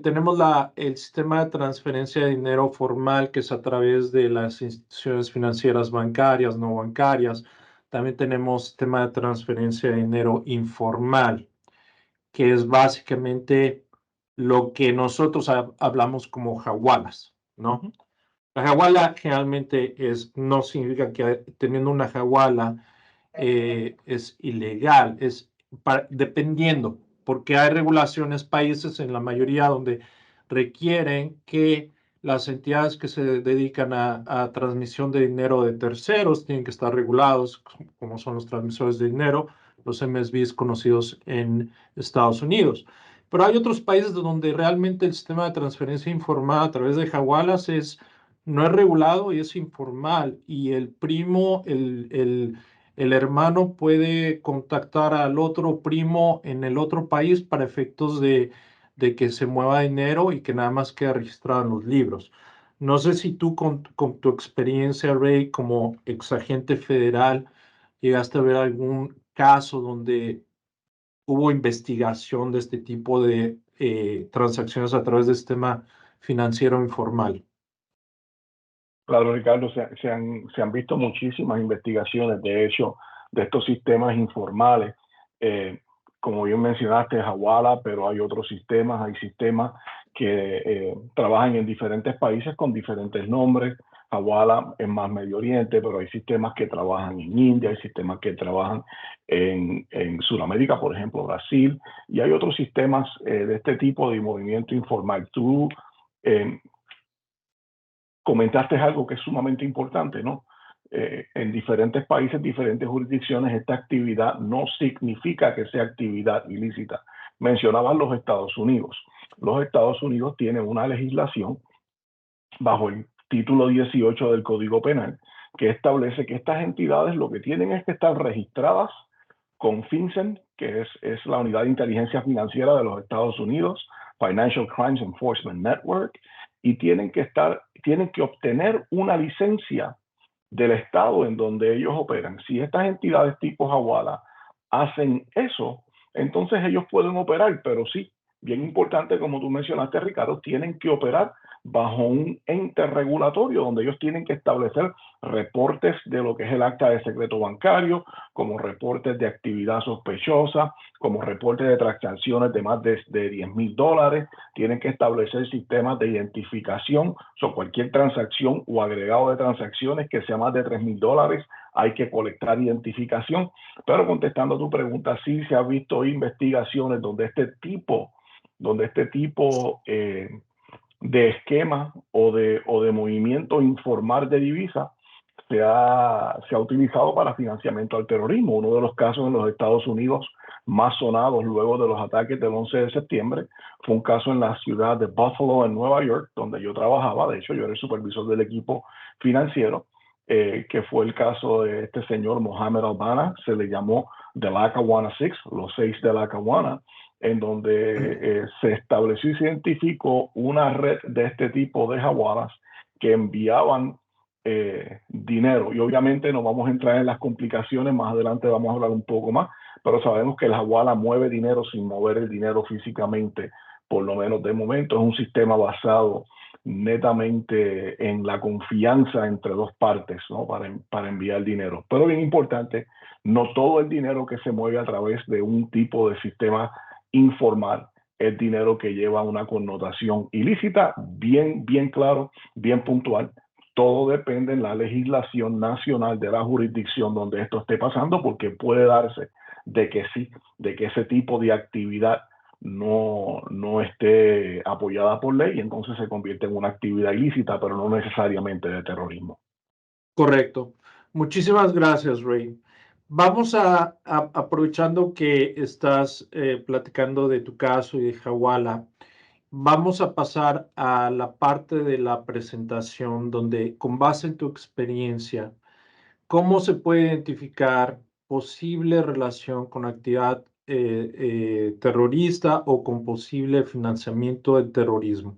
tenemos el sistema de transferencia de dinero formal, que es a través de las instituciones financieras bancarias, no bancarias. También tenemos sistema de transferencia de dinero informal, que es básicamente lo que nosotros hablamos como jagualas, ¿no? La jaguala generalmente no significa que teniendo una jaguala es ilegal, dependiendo, porque hay regulaciones, países en la mayoría donde requieren que las entidades que se dedican a transmisión de dinero de terceros tienen que estar regulados, como son los transmisores de dinero, los MSBs conocidos en Estados Unidos. Pero hay otros países donde realmente el sistema de transferencia informal a través de jagualas no es regulado y es informal, y el primo, el hermano puede contactar al otro primo en el otro país para efectos de que se mueva dinero y que nada más quede registrado en los libros. No sé si tú con tu experiencia, Ray, como exagente federal, llegaste a ver algún caso donde hubo investigación de este tipo de transacciones a través del sistema financiero informal. Claro, Ricardo, se han visto muchísimas investigaciones, de hecho, de estos sistemas informales. Como bien mencionaste, Hawala, pero hay otros sistemas, hay sistemas que trabajan en diferentes países con diferentes nombres. Hawala es más Medio Oriente, pero hay sistemas que trabajan en India, hay sistemas que trabajan en Sudamérica, por ejemplo, Brasil, y hay otros sistemas de este tipo de movimiento informal. Tú comentaste algo que es sumamente importante, ¿no? En diferentes países, diferentes jurisdicciones, esta actividad no significa que sea actividad ilícita. Mencionaban los Estados Unidos. Los Estados Unidos tienen una legislación bajo el título 18 del Código Penal que establece que estas entidades lo que tienen es que estar registradas con FinCEN, que es la unidad de inteligencia financiera de los Estados Unidos, Financial Crimes Enforcement Network, y tienen que obtener una licencia del estado en donde ellos operan. Si estas entidades tipo Hawala hacen eso, entonces ellos pueden operar, pero sí, bien importante, como tú mencionaste, Ricardo, tienen que operar bajo un ente regulatorio donde ellos tienen que establecer reportes de lo que es el acta de secreto bancario, como reportes de actividad sospechosa, como reportes de transacciones de más de $10,000. Tienen que establecer sistemas de identificación, cualquier transacción o agregado de transacciones que sea más de $3,000, hay que colectar identificación. Pero contestando a tu pregunta, sí se ha visto investigaciones donde este tipo de esquema o de movimiento informal de divisa se ha utilizado para financiamiento al terrorismo. Uno de los casos en los Estados Unidos más sonados luego de los ataques del 11 de septiembre fue un caso en la ciudad de Buffalo, en Nueva York, donde yo trabajaba. De hecho, yo era el supervisor del equipo financiero, que fue el caso de este señor Mohammed Albana. Se le llamó The Lackawanna Six, los 6 de Lackawanna, en donde se estableció y se identificó una red de este tipo de hawalas que enviaban dinero. Y obviamente no vamos a entrar en las complicaciones, más adelante vamos a hablar un poco más, pero sabemos que el hawala mueve dinero sin mover el dinero físicamente, por lo menos de momento. Es un sistema basado netamente en la confianza entre dos partes, ¿no? para enviar dinero. Pero bien importante, no todo el dinero que se mueve a través de un tipo de sistema informal es dinero que lleva una connotación ilícita, bien claro, bien puntual. Todo depende de la legislación nacional de la jurisdicción donde esto esté pasando, porque puede darse de que sí, de que ese tipo de actividad no esté apoyada por ley y entonces se convierte en una actividad ilícita, pero no necesariamente de terrorismo. Correcto. Muchísimas gracias, Ray. Vamos aprovechando que estás platicando de tu caso y de Hawala, vamos a pasar a la parte de la presentación donde, con base en tu experiencia, ¿cómo se puede identificar posible relación con actividad terrorista o con posible financiamiento del terrorismo?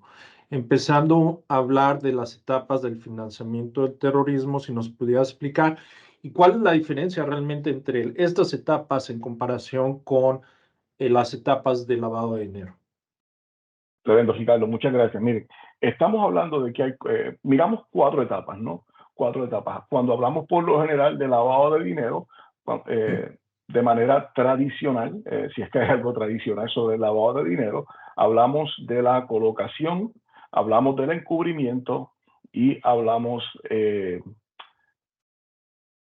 Empezando a hablar de las etapas del financiamiento del terrorismo, si nos pudiera explicar, y cuál es la diferencia realmente entre estas etapas en comparación con las etapas de lavado de dinero. Tremendo, Ricardo, muchas gracias. Miren, estamos hablando de que hay, miramos 4 etapas, ¿no? 4 etapas. Cuando hablamos por lo general de lavado de dinero, de manera tradicional, si es que hay algo tradicional sobre el lavado de dinero, hablamos de la colocación, hablamos del encubrimiento y hablamos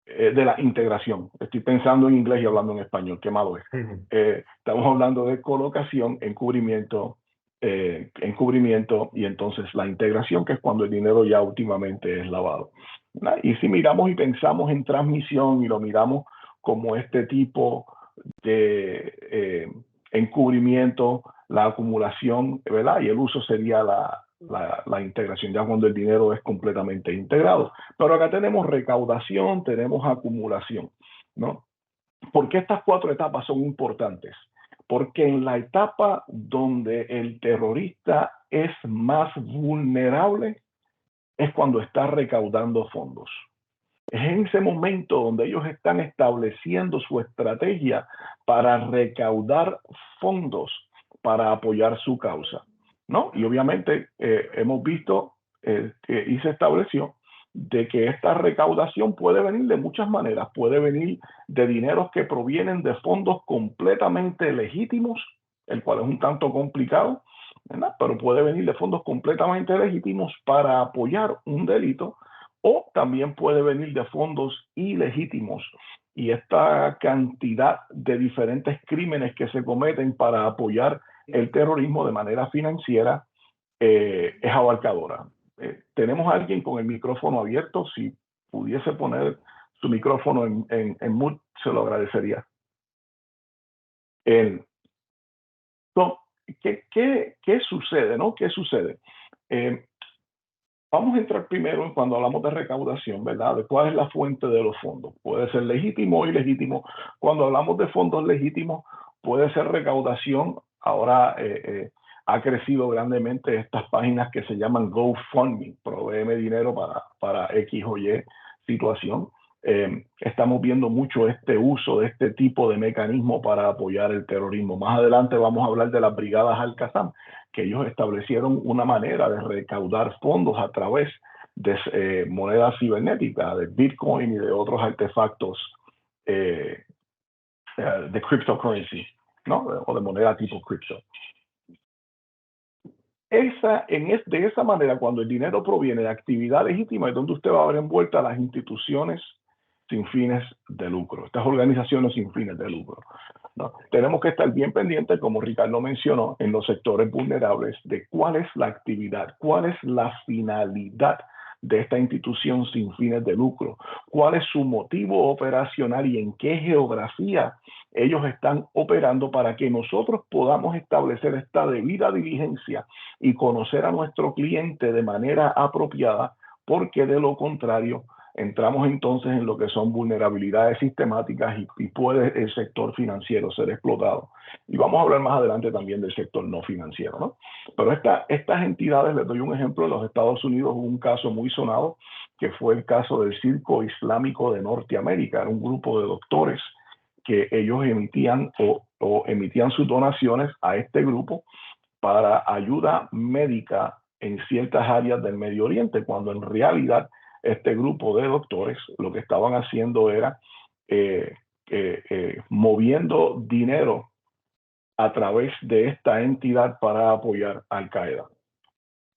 de la integración. Estoy pensando en inglés y hablando en español, qué malo es. Estamos hablando de colocación, encubrimiento y entonces la integración, que es cuando el dinero ya últimamente es lavado. Y si miramos y pensamos en transmisión y lo miramos como este tipo de encubrimiento, la acumulación, ¿verdad? Y el uso sería la integración, ya cuando el dinero es completamente integrado. Pero acá tenemos recaudación, tenemos acumulación, ¿no? ¿Por qué estas 4 etapas son importantes? Porque en la etapa donde el terrorista es más vulnerable es cuando está recaudando fondos. Es en ese momento donde ellos están estableciendo su estrategia para recaudar fondos para apoyar su causa, ¿no? Y obviamente hemos visto y se estableció de que esta recaudación puede venir de muchas maneras. Puede venir de dineros que provienen de fondos completamente legítimos, el cual es un tanto complicado, ¿verdad? Pero puede venir de fondos completamente legítimos para apoyar un delito, o también puede venir de fondos ilegítimos. Y esta cantidad de diferentes crímenes que se cometen para apoyar el terrorismo de manera financiera es abarcadora. Tenemos a alguien con el micrófono abierto. Si pudiese poner su micrófono en mute, se lo agradecería. ¿Qué sucede, no? ¿Qué sucede? Vamos a entrar primero en cuando hablamos de recaudación, ¿verdad? De cuál es la fuente de los fondos. Puede ser legítimo o ilegítimo. Cuando hablamos de fondos legítimos, puede ser recaudación. Ahora ha crecido grandemente estas páginas que se llaman GoFundMe, provéeme dinero para X o Y situación. estamos viendo mucho este uso de este tipo de mecanismo para apoyar el terrorismo. Más adelante vamos a hablar de las brigadas Al-Qassam, que ellos establecieron una manera de recaudar fondos a través de monedas cibernéticas, de Bitcoin y de otros artefactos de cryptocurrency, ¿no? O de moneda tipo cripto. De esa manera, cuando el dinero proviene de actividad legítima, es donde usted va a ver envuelta a las instituciones sin fines de lucro, estas organizaciones sin fines de lucro, ¿no? Tenemos que estar bien pendientes, como Ricardo mencionó, en los sectores vulnerables, de cuál es la actividad, cuál es la finalidad de esta institución sin fines de lucro, cuál es su motivo operacional y en qué geografía ellos están operando, para que nosotros podamos establecer esta debida diligencia y conocer a nuestro cliente de manera apropiada, porque de lo contrario entramos entonces en lo que son vulnerabilidades sistemáticas y puede el sector financiero ser explotado. Y vamos a hablar más adelante también del sector no financiero, ¿no? Pero estas entidades, les doy un ejemplo: en los Estados Unidos hubo un caso muy sonado, que fue el caso del Circo Islámico de Norteamérica. Era un grupo de doctores que ellos emitían emitían sus donaciones a este grupo para ayuda médica en ciertas áreas del Medio Oriente, cuando en realidad este grupo de doctores lo que estaban haciendo era moviendo dinero a través de esta entidad para apoyar a Al-Qaeda,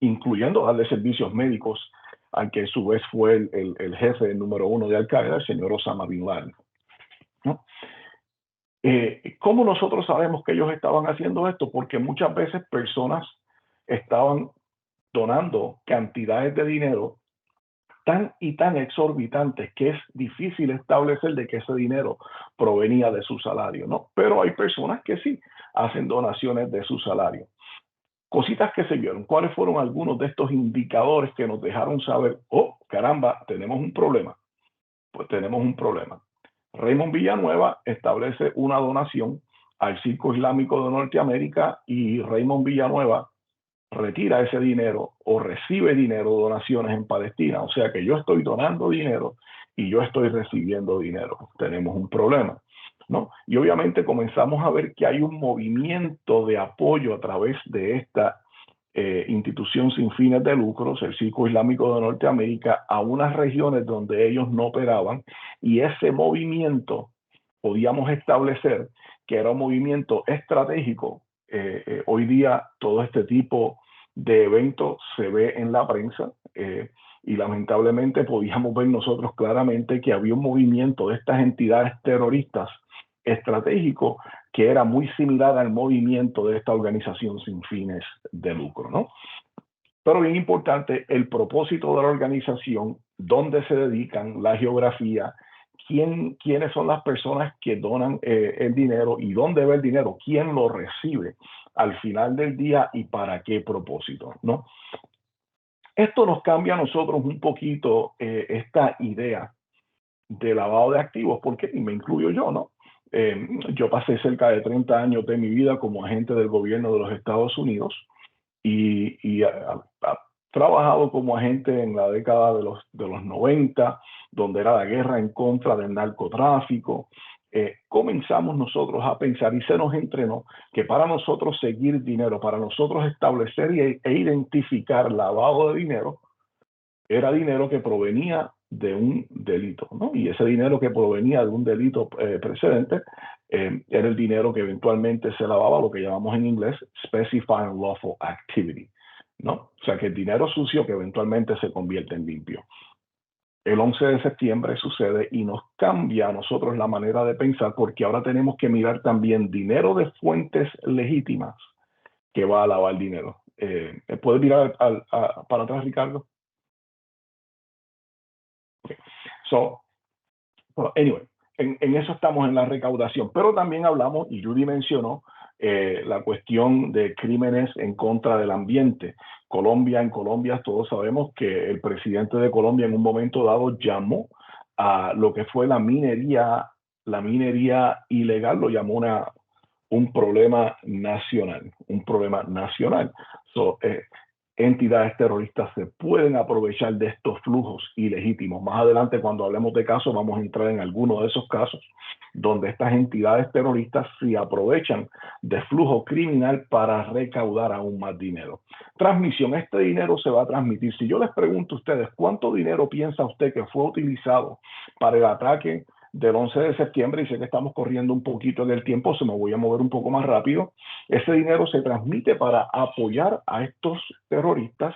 incluyendo darle servicios médicos al que a su vez fue el jefe número 1 de Al-Qaeda, el señor Osama Bin Laden, ¿no? ¿Cómo nosotros sabemos que ellos estaban haciendo esto? Porque muchas veces personas estaban donando cantidades de dinero tan y tan exorbitantes que es difícil establecer de que ese dinero provenía de su salario, ¿no? Pero hay personas que sí hacen donaciones de su salario. Cositas que se vieron. ¿Cuáles fueron algunos de estos indicadores que nos dejaron saber, oh, caramba, tenemos un problema? Pues tenemos un problema. Raymond Villanueva establece una donación al Circo Islámico de Norteamérica y Raymond Villanueva retira ese dinero o recibe dinero, donaciones en Palestina. O sea que yo estoy donando dinero y yo estoy recibiendo dinero. Tenemos un problema, ¿no? Y obviamente comenzamos a ver que hay un movimiento de apoyo a través de esta institución sin fines de lucros, el Circo Islámico de Norteamérica, a unas regiones donde ellos no operaban, y ese movimiento podíamos establecer que era un movimiento estratégico. Hoy día todo este tipo de eventos se ve en la prensa, y lamentablemente podíamos ver nosotros claramente que había un movimiento de estas entidades terroristas estratégico que era muy similar al movimiento de esta organización sin fines de lucro, ¿no? Pero bien importante, el propósito de la organización, dónde se dedican, la geografía, quiénes son las personas que donan el dinero y dónde va el dinero, quién lo recibe al final del día y para qué propósito, ¿no? Esto nos cambia a nosotros un poquito esta idea de lavado de activos, porque me incluyo yo, ¿no? Yo pasé cerca de 30 años de mi vida como agente del gobierno de los Estados Unidos y ha trabajado como agente en la década de los 90, donde era la guerra en contra del narcotráfico. Comenzamos nosotros a pensar y se nos entrenó que para nosotros seguir dinero, para nosotros establecer e identificar lavado de dinero, era dinero que provenía de un delito, ¿no? Y ese dinero que provenía de un delito precedente era el dinero que eventualmente se lavaba, lo que llamamos en inglés specified lawful activity, ¿no? O sea, que el dinero sucio que eventualmente se convierte en limpio. El 11 de septiembre sucede y nos cambia a nosotros la manera de pensar, porque ahora tenemos que mirar también dinero de fuentes legítimas que va a lavar dinero. ¿Puedes mirar para atrás, Ricardo? So, well, anyway, en eso estamos en la recaudación, pero también hablamos, y Judy mencionó, la cuestión de crímenes en contra del ambiente. En Colombia todos sabemos que el presidente de Colombia en un momento dado llamó a lo que fue la minería ilegal, lo llamó un problema nacional, So, entidades terroristas se pueden aprovechar de estos flujos ilegítimos. Más adelante, cuando hablemos de casos, vamos a entrar en alguno de esos casos donde estas entidades terroristas se aprovechan de flujo criminal para recaudar aún más dinero. Transmisión, este dinero se va a transmitir. Si yo les pregunto a ustedes, ¿cuánto dinero piensa usted que fue utilizado para el ataque del 11 de septiembre? Y sé que estamos corriendo un poquito del tiempo, se me voy a mover un poco más rápido. Ese dinero se transmite para apoyar a estos terroristas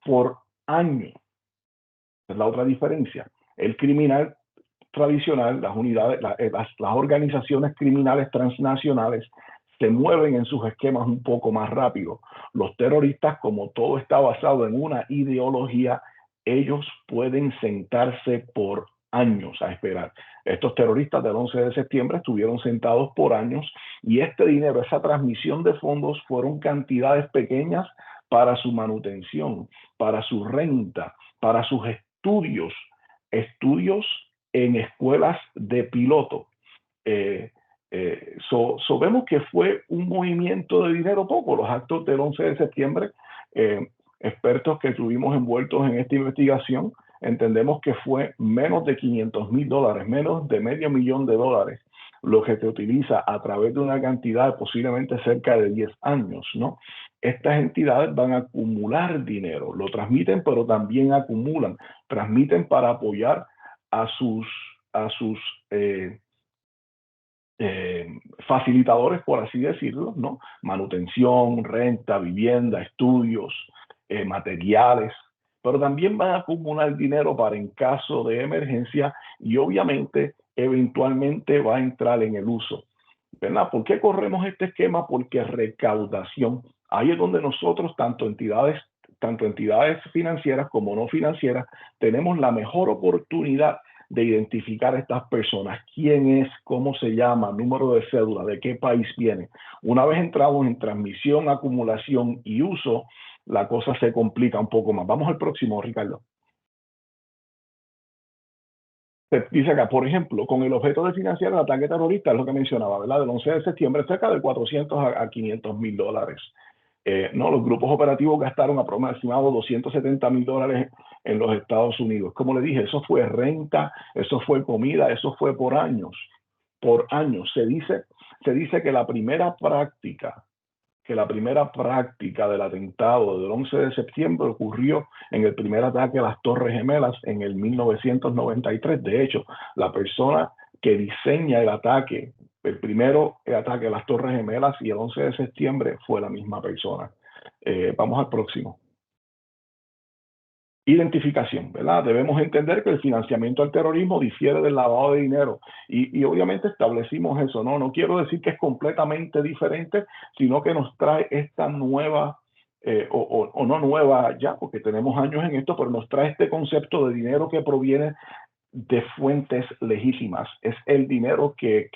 por años. Es la otra diferencia. El criminal tradicional, las unidades, las organizaciones criminales transnacionales se mueven en sus esquemas un poco más rápido. Los terroristas, como todo está basado en una ideología, ellos pueden sentarse por años a esperar. Estos terroristas del 11 de septiembre estuvieron sentados por años y este dinero, esa transmisión de fondos fueron cantidades pequeñas para su manutención, para su renta, para sus estudios en escuelas de piloto. Vemos que fue un movimiento de dinero poco. Los actos del 11 de septiembre, expertos que estuvimos envueltos en esta investigación, entendemos que fue menos de $500,000, menos de $500,000 lo que se utiliza a través de una cantidad posiblemente cerca de 10 años, ¿no? Estas entidades van a acumular dinero, lo transmiten, pero también acumulan, transmiten para apoyar a sus facilitadores, por así decirlo, ¿no? Manutención, renta, vivienda, estudios, materiales, pero también van a acumular dinero para en caso de emergencia y obviamente eventualmente va a entrar en el uso, ¿verdad? ¿Por qué corremos este esquema? Porque recaudación. Ahí es donde nosotros, tanto entidades financieras como no financieras, tenemos la mejor oportunidad de identificar a estas personas, quién es, cómo se llama, número de cédula, de qué país viene. Una vez entramos en transmisión, acumulación y uso, la cosa se complica un poco más. Vamos al próximo, Ricardo. Dice acá, por ejemplo, con el objeto de financiar el ataque terrorista, es lo que mencionaba, ¿verdad? Del 11 de septiembre, cerca de 400 a $500,000. No, los grupos operativos gastaron aproximadamente $270,000 en los Estados Unidos. Como le dije, eso fue renta, eso fue comida, eso fue por años. Por años. Se dice que la primera práctica del atentado del 11 de septiembre ocurrió en el primer ataque a las Torres Gemelas en el 1993. De hecho, la persona que diseña el ataque a las Torres Gemelas y el 11 de septiembre fue la misma persona. Vamos al próximo. Identificación, ¿verdad? Debemos entender que el financiamiento al terrorismo difiere del lavado de dinero y obviamente establecimos eso, ¿no? No quiero decir que es completamente diferente, sino que nos trae esta nueva, o no nueva ya, porque tenemos años en esto, pero nos trae este concepto de dinero que proviene de fuentes legítimas. Es el dinero que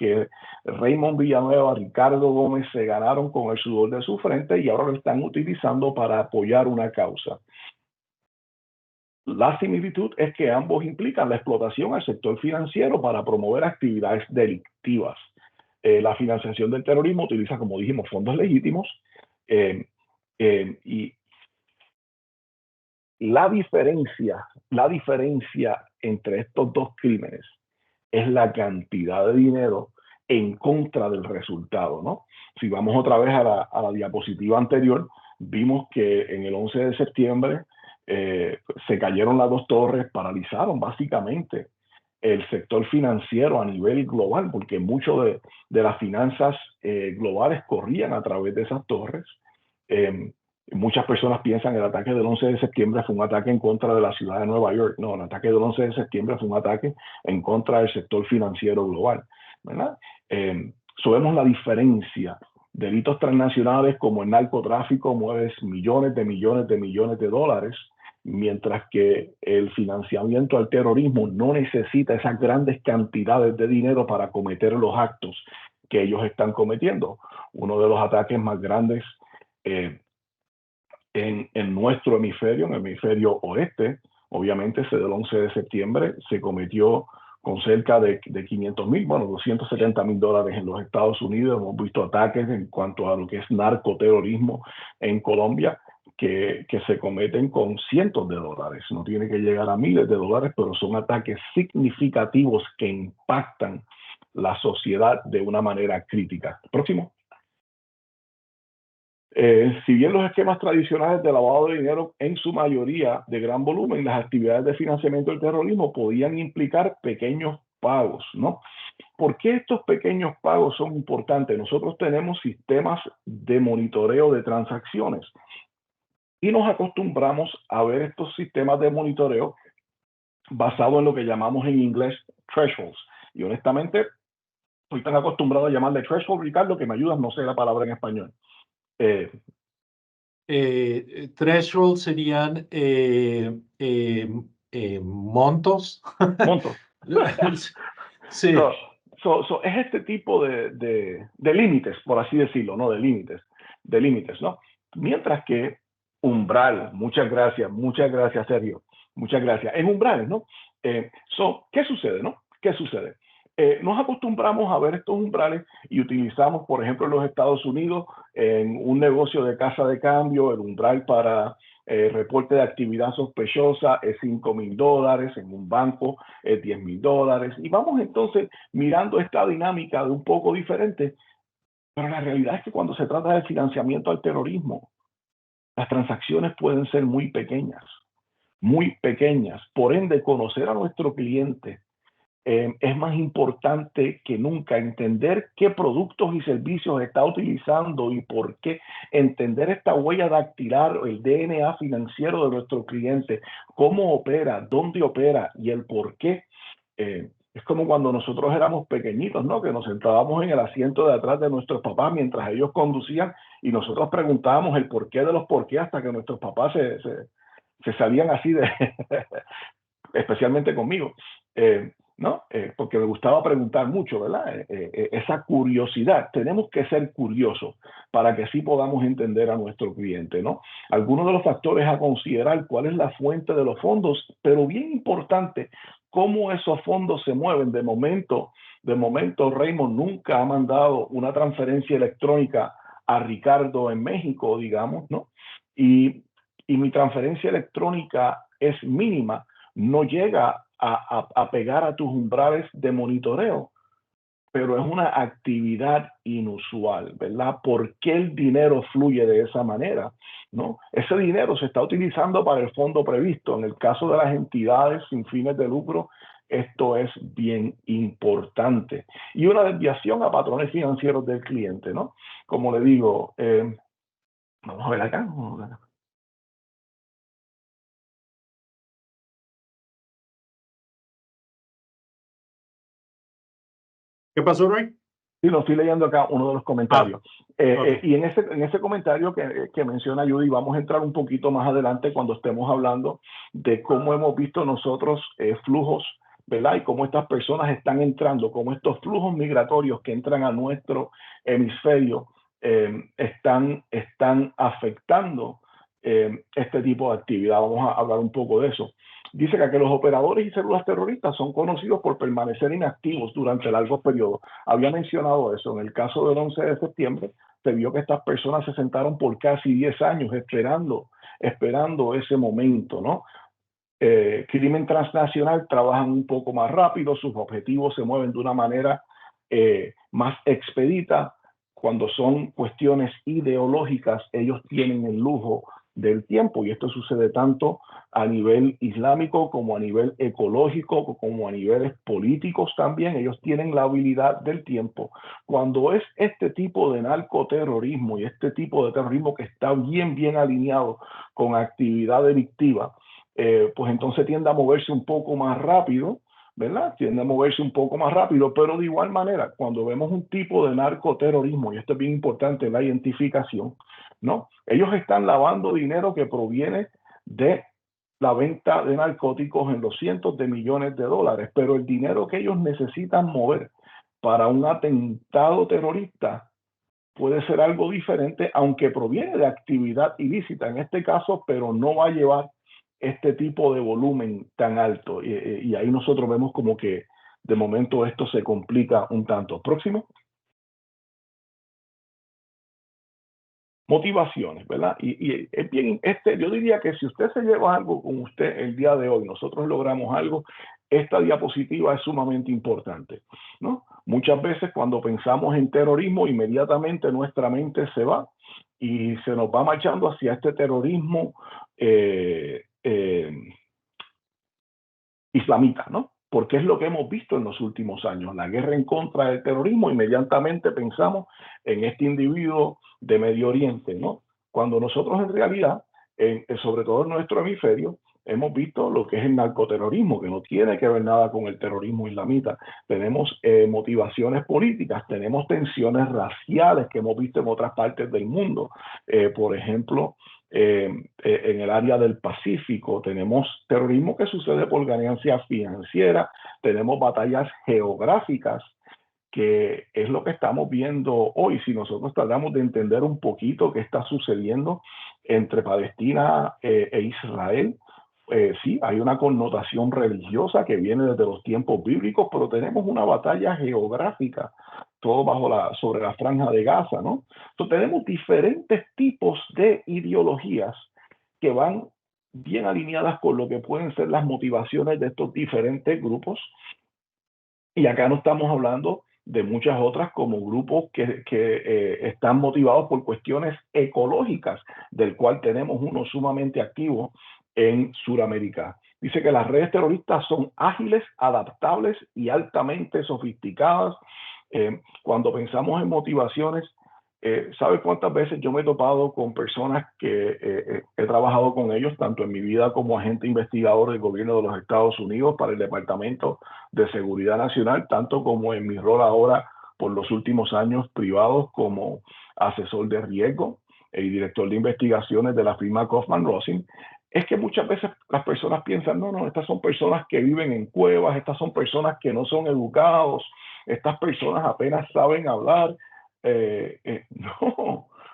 Raymond Villanueva, Ricardo Gómez se ganaron con el sudor de su frente y ahora lo están utilizando para apoyar una causa. La similitud es que ambos implican la explotación al sector financiero para promover actividades delictivas. La financiación del terrorismo utiliza, como dijimos, fondos legítimos y la diferencia entre estos dos crímenes es la cantidad de dinero en contra del resultado, ¿no? Si vamos otra vez a la diapositiva anterior, vimos que en el 11 de septiembre se cayeron las dos torres, paralizaron básicamente el sector financiero a nivel global, porque mucho de las finanzas globales corrían a través de esas torres. Muchas personas piensan que el ataque del 11 de septiembre fue un ataque en contra de la ciudad de Nueva York. No, el ataque del 11 de septiembre fue un ataque en contra del sector financiero global, ¿verdad? Vemos la diferencia. Delitos transnacionales como el narcotráfico mueven millones de dólares, mientras que el financiamiento al terrorismo no necesita esas grandes cantidades de dinero para cometer los actos que ellos están cometiendo. Uno de los ataques más grandes en nuestro hemisferio, en el hemisferio oeste, obviamente ese del 11 de septiembre se cometió con cerca de $270,000 en los Estados Unidos. Hemos visto ataques en cuanto a lo que es narcoterrorismo en Colombia, que se cometen con cientos de dólares. No tiene que llegar a miles de dólares, pero son ataques significativos que impactan la sociedad de una manera crítica. Próximo. Si bien los esquemas tradicionales de lavado de dinero en su mayoría de gran volumen, las actividades de financiamiento del terrorismo podían implicar pequeños pagos, ¿no? ¿Por qué estos pequeños pagos son importantes? Nosotros tenemos sistemas de monitoreo de transacciones y nos acostumbramos a ver estos sistemas de monitoreo basados en lo que llamamos en inglés thresholds. Y honestamente, estoy tan acostumbrado a llamarle threshold, Ricardo, que me ayudas, no sé la palabra en español. Threshold serían montos. Montos. Sí. Es este tipo de límites, por así decirlo, ¿no? De límites, ¿no? Mientras que umbral, muchas gracias, Sergio, muchas gracias. En umbrales, ¿no? ¿Qué sucede, no? ¿Qué sucede? Nos acostumbramos a ver estos umbrales y utilizamos, por ejemplo, en los Estados Unidos, en un negocio de casa de cambio, el umbral para reporte de actividad sospechosa es $5,000, en un banco es $10,000. Y vamos entonces mirando esta dinámica de un poco diferente, pero la realidad es que cuando se trata de financiamiento al terrorismo, las transacciones pueden ser muy pequeñas. Por ende, conocer a nuestro cliente es más importante que nunca. Entender qué productos y servicios está utilizando y por qué. Entender esta huella dactilar, el DNA financiero de nuestro cliente, cómo opera, dónde opera y el por qué. Es como cuando nosotros éramos pequeñitos, ¿no? Que nos sentábamos en el asiento de atrás de nuestros papás mientras ellos conducían y nosotros preguntábamos el porqué de los porqué hasta que nuestros papás se salían así de, especialmente conmigo, ¿no? Porque me gustaba preguntar mucho, ¿verdad? Esa curiosidad. Tenemos que ser curiosos para que así podamos entender a nuestro cliente, ¿no? Algunos de los factores a considerar: cuál es la fuente de los fondos, pero bien importante, cómo esos fondos se mueven. De momento, Raymond nunca ha mandado una transferencia electrónica a Ricardo en México, digamos, ¿no? Y mi transferencia electrónica es mínima, no llega a pegar a tus umbrales de monitoreo, pero es una actividad inusual, ¿verdad? ¿Por qué el dinero fluye de esa manera? ¿No? Ese dinero se está utilizando para el fondo previsto. En el caso de las entidades sin fines de lucro, esto es bien importante. Y una desviación a patrones financieros del cliente, ¿no? Como le digo, vamos a ver acá. ¿Qué pasó, Ray? Sí, lo estoy leyendo acá, uno de los comentarios. Okay. Y en ese comentario que menciona Judy, vamos a entrar un poquito más adelante cuando estemos hablando de cómo hemos visto nosotros flujos, ¿verdad? Y cómo estas personas están entrando, cómo estos flujos migratorios que entran a nuestro hemisferio están afectando este tipo de actividad. Vamos a hablar un poco de eso. Dice que los operadores y células terroristas son conocidos por permanecer inactivos durante largos periodos. Había mencionado eso. En el caso del 11 de septiembre, se vio que estas personas se sentaron por casi 10 años esperando ese momento, ¿no? Crimen transnacional trabajan un poco más rápido, sus objetivos se mueven de una manera más expedita. Cuando son cuestiones ideológicas, ellos tienen el lujo del tiempo, y esto sucede tanto a nivel islámico como a nivel ecológico, como a niveles políticos también. Ellos tienen la habilidad del tiempo. Cuando es este tipo de narcoterrorismo y este tipo de terrorismo que está bien alineado con actividad delictiva, pues entonces tiende a moverse un poco más rápido, ¿verdad? Tiende a moverse un poco más rápido, pero de igual manera, cuando vemos un tipo de narcoterrorismo, y esto es bien importante, la identificación, ¿no? Ellos están lavando dinero que proviene de la venta de narcóticos en los cientos de millones de dólares, pero el dinero que ellos necesitan mover para un atentado terrorista puede ser algo diferente, aunque proviene de actividad ilícita en este caso, pero no va a llevar este tipo de volumen tan alto. Y ahí nosotros vemos como que de momento esto se complica un tanto. Próximo. motivaciones, ¿verdad? Y es bien, yo diría que si usted se lleva algo con usted el día de hoy, nosotros logramos algo, esta diapositiva es sumamente importante, ¿no? Muchas veces cuando pensamos en terrorismo, inmediatamente nuestra mente se va y se nos va marchando hacia este terrorismo islamita, ¿no? Porque es lo que hemos visto en los últimos años, la guerra en contra del terrorismo, inmediatamente pensamos en este individuo de Medio Oriente, ¿no? Cuando nosotros en realidad, sobre todo en nuestro hemisferio, hemos visto lo que es el narcoterrorismo, que no tiene que ver nada con el terrorismo islamita. Tenemos motivaciones políticas, tenemos tensiones raciales que hemos visto en otras partes del mundo. Por ejemplo, en el área del Pacífico tenemos terrorismo que sucede por ganancia financiera, tenemos batallas geográficas, que es lo que estamos viendo hoy. Si nosotros tratamos de entender un poquito qué está sucediendo entre Palestina e Israel, sí, hay una connotación religiosa que viene desde los tiempos bíblicos, pero tenemos una batalla geográfica, todo sobre la franja de Gaza, ¿no? Entonces tenemos diferentes tipos de ideologías que van bien alineadas con lo que pueden ser las motivaciones de estos diferentes grupos. Y acá no estamos hablando de muchas otras como grupos que están motivados por cuestiones ecológicas, del cual tenemos uno sumamente activo en Sudamérica. Dice que las redes terroristas son ágiles, adaptables y altamente sofisticadas. Cuando pensamos en motivaciones, ¿sabe cuántas veces yo me he topado con personas que he trabajado con ellos, tanto en mi vida como agente investigador del gobierno de los Estados Unidos para el Departamento de Seguridad Nacional, tanto como en mi rol ahora por los últimos años privados como asesor de riesgo y director de investigaciones de la firma Kaufman Rosin? Es que muchas veces las personas piensan, no, estas son personas que viven en cuevas, estas son personas que no son educados, estas personas apenas saben hablar.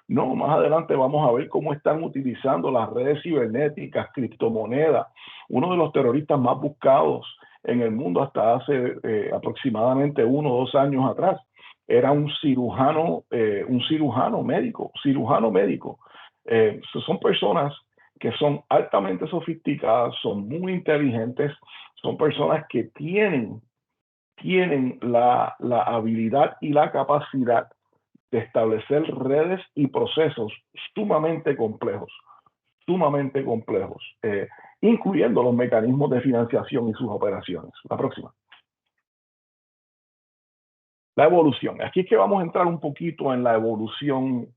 No, más adelante vamos a ver cómo están utilizando las redes cibernéticas, criptomonedas. Uno de los terroristas más buscados en el mundo hasta hace aproximadamente 1 o 2 años atrás era un cirujano médico. Son personas que son altamente sofisticadas, son muy inteligentes, son personas que tienen la habilidad y la capacidad de establecer redes y procesos sumamente complejos, incluyendo los mecanismos de financiación y sus operaciones. La próxima. La evolución. Aquí es que vamos a entrar un poquito en la evolución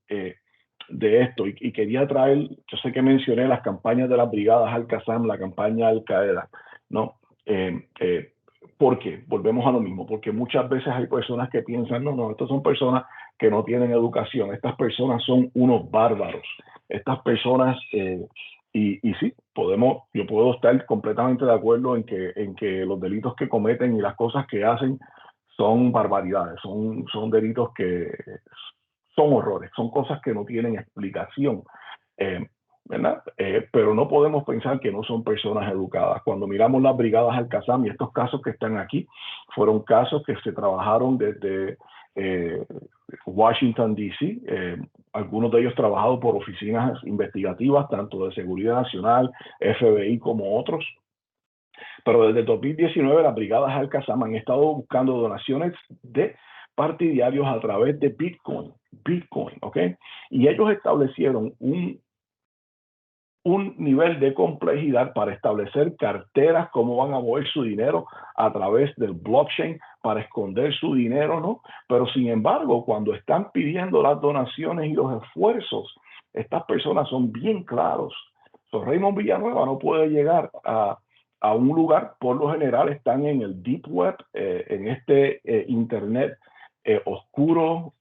de esto y quería traer, yo sé que mencioné las campañas de las brigadas Al-Qassam, la campaña Al-Qaeda, ¿no? ¿Por qué? Volvemos a lo mismo, porque muchas veces hay personas que piensan, no, estas son personas que no tienen educación, estas personas son unos bárbaros, estas personas, y sí, yo puedo estar completamente de acuerdo en que los delitos que cometen y las cosas que hacen son barbaridades, son delitos que son horrores, son cosas que no tienen explicación. ¿Verdad? Pero no podemos pensar que no son personas educadas. Cuando miramos las brigadas Al-Qassam y estos casos que están aquí, fueron casos que se trabajaron desde Washington, D.C., algunos de ellos trabajados por oficinas investigativas, tanto de Seguridad Nacional, FBI, como otros. Pero desde 2019 las brigadas Al-Qassam han estado buscando donaciones de partidarios a través de Bitcoin, ¿ok? Y ellos establecieron un nivel de complejidad para establecer carteras, cómo van a mover su dinero a través del blockchain para esconder su dinero, ¿no? Pero sin embargo, cuando están pidiendo las donaciones y los esfuerzos, estas personas son bien claros. Raymond Villanueva no puede llegar a un lugar, por lo general están en el deep web, en este internet oscuro,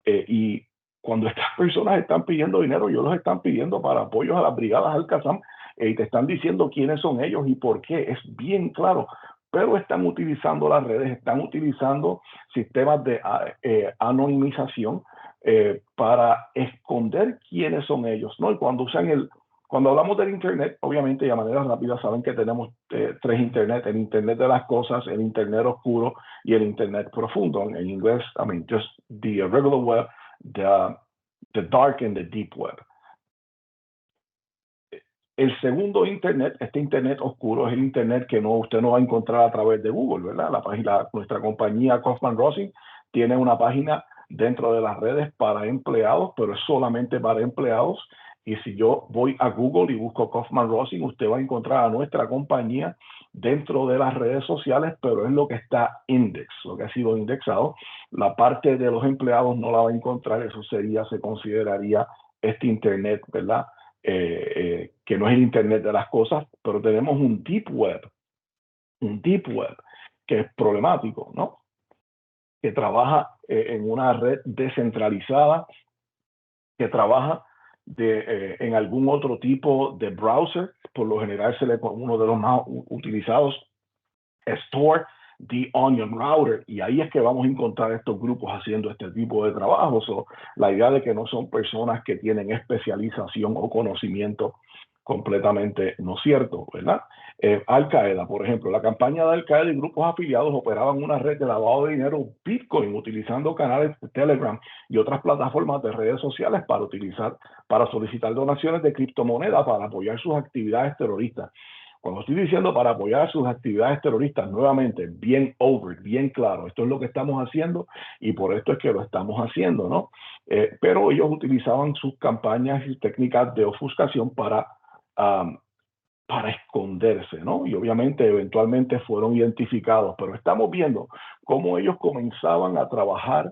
y cuando estas personas están pidiendo dinero, ellos los están pidiendo para apoyos a las brigadas Al-Qassam y te están diciendo quiénes son ellos y por qué. Es bien claro, pero están utilizando las redes, están utilizando sistemas de anonimización para esconder quiénes son ellos, ¿no? Y cuando hablamos del Internet, obviamente, y a manera rápida, saben que tenemos 3 Internet: el Internet de las cosas, el Internet oscuro y el Internet profundo. En inglés, just the regular web, the dark and the deep web. El segundo Internet, este Internet oscuro, es el Internet que usted no va a encontrar a través de Google, ¿verdad? La página, nuestra compañía Kaufman Rosin tiene una página dentro de las redes para empleados, pero es solamente para empleados. Y si yo voy a Google y busco Kaufman Rosin, usted va a encontrar a nuestra compañía dentro de las redes sociales, pero es lo que está lo que ha sido indexado. La parte de los empleados no la va a encontrar, eso se consideraría este Internet, ¿verdad? Que no es el Internet de las cosas, pero tenemos un deep web que es problemático, ¿no? Que trabaja en una red descentralizada, que trabaja en algún otro tipo de browser. Por lo general, uno de los más utilizados es Tor, The Onion Router, y ahí es que vamos a encontrar estos grupos haciendo este tipo de trabajo. La idea de que no son personas que tienen especialización o conocimiento completamente no cierto, ¿verdad? Al-Qaeda, por ejemplo, la campaña de Al-Qaeda y grupos afiliados operaban una red de lavado de dinero Bitcoin utilizando canales de Telegram y otras plataformas de redes sociales para solicitar donaciones de criptomonedas para apoyar sus actividades terroristas. Cuando estoy diciendo para apoyar sus actividades terroristas, nuevamente, bien claro, esto es lo que estamos haciendo y por esto es que lo estamos haciendo, ¿no? Pero ellos utilizaban sus campañas y técnicas de ofuscación para esconderse, ¿no? Y obviamente eventualmente fueron identificados, pero estamos viendo cómo ellos comenzaban a trabajar,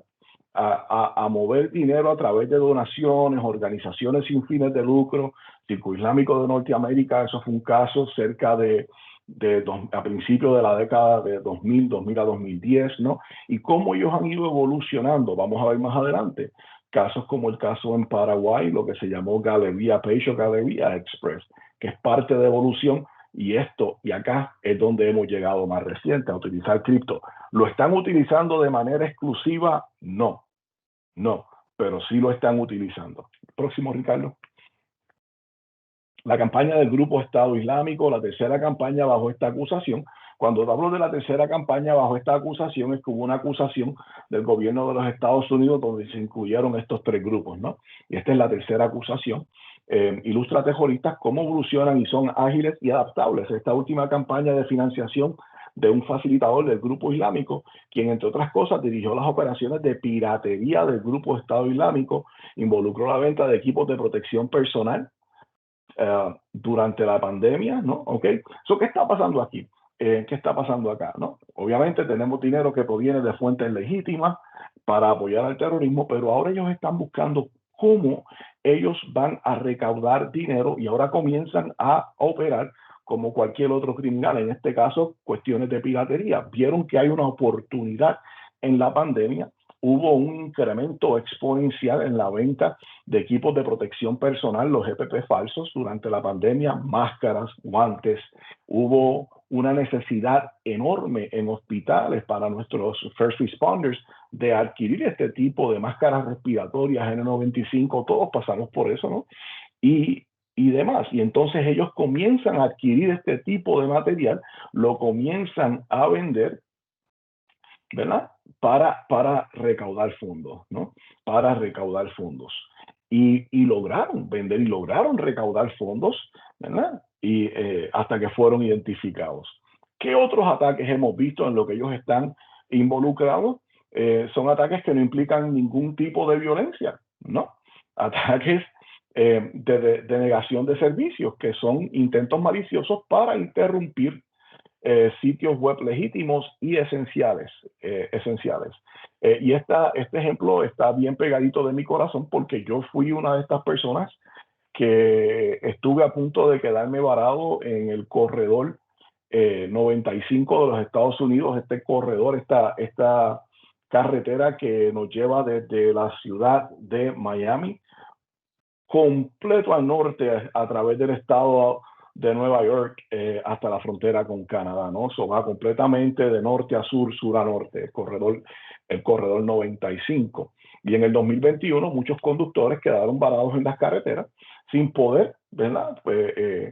a mover dinero a través de donaciones, organizaciones sin fines de lucro. Círculo Islámico de Norteamérica, eso fue un caso cerca a principios de la década de 2000 a 2010, ¿no? Y cómo ellos han ido evolucionando, vamos a ver más adelante. Casos como el caso en Paraguay, lo que se llamó Galería Page o Galería Express, que es parte de evolución, y acá es donde hemos llegado más reciente a utilizar cripto. ¿Lo están utilizando de manera exclusiva? No, pero sí lo están utilizando. Próximo, Ricardo. La campaña del Grupo Estado Islámico, la tercera campaña bajo esta acusación. Cuando hablo de la tercera campaña bajo esta acusación, es que hubo una acusación del gobierno de los Estados Unidos donde se incluyeron estos tres grupos, ¿no? Y esta es la tercera acusación. Ilustra a terroristas cómo evolucionan y son ágiles y adaptables. Esta última campaña de financiación de un facilitador del Grupo Islámico, quien entre otras cosas dirigió las operaciones de piratería del Grupo Estado Islámico, involucró la venta de equipos de protección personal durante la pandemia, ¿no? ¿Ok? ¿Qué está pasando aquí? ¿Qué está pasando acá? ¿No? Obviamente tenemos dinero que proviene de fuentes legítimas para apoyar al terrorismo, pero ahora ellos están buscando cómo ellos van a recaudar dinero y ahora comienzan a operar como cualquier otro criminal, en este caso cuestiones de piratería. Vieron que hay una oportunidad en la pandemia, hubo un incremento exponencial en la venta de equipos de protección personal, los EPP falsos, durante la pandemia, máscaras, guantes. Hubo una necesidad enorme en hospitales para nuestros first responders de adquirir este tipo de máscaras respiratorias N95. Todos pasamos por eso, ¿no? Y demás. Y entonces ellos comienzan a adquirir este tipo de material, lo comienzan a vender, ¿verdad? Para recaudar fondos, ¿no? Para recaudar fondos. Y lograron vender y lograron recaudar fondos, ¿verdad? Y hasta que fueron identificados. ¿Qué otros ataques hemos visto en lo que ellos están involucrados? Son ataques que no implican ningún tipo de violencia, ¿no? Ataques de negación de servicios, que son intentos maliciosos para interrumpir sitios web legítimos y esenciales. Y este ejemplo está bien pegadito de mi corazón porque yo fui una de estas personas que estuve a punto de quedarme varado en el corredor 95 de los Estados Unidos, este corredor, esta carretera que nos lleva desde la ciudad de Miami completo al norte a través del estado de Nueva York hasta la frontera con Canadá, ¿no? Eso va completamente de norte a sur, sur a norte, el corredor 95. Y en el 2021 muchos conductores quedaron varados en las carreteras sin poder, ¿verdad?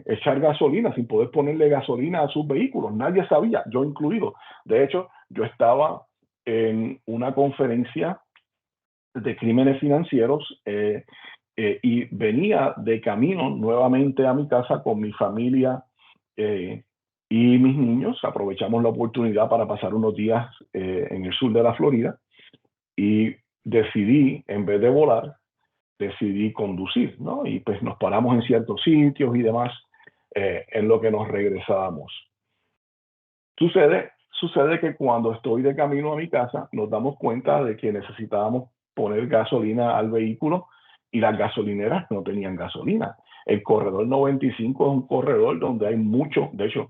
Echar gasolina, sin poder ponerle gasolina a sus vehículos. Nadie sabía, yo incluido. De hecho, yo estaba en una conferencia de crímenes financieros y venía de camino nuevamente a mi casa con mi familia y mis niños. Aprovechamos la oportunidad para pasar unos días en el sur de la Florida y decidí, en vez de volar, decidí conducir, ¿no? Y pues nos paramos en ciertos sitios y demás en lo que nos regresábamos. Sucede que cuando estoy de camino a mi casa, nos damos cuenta de que necesitábamos poner gasolina al vehículo y las gasolineras no tenían gasolina. El corredor 95 es un corredor donde hay mucho, de hecho,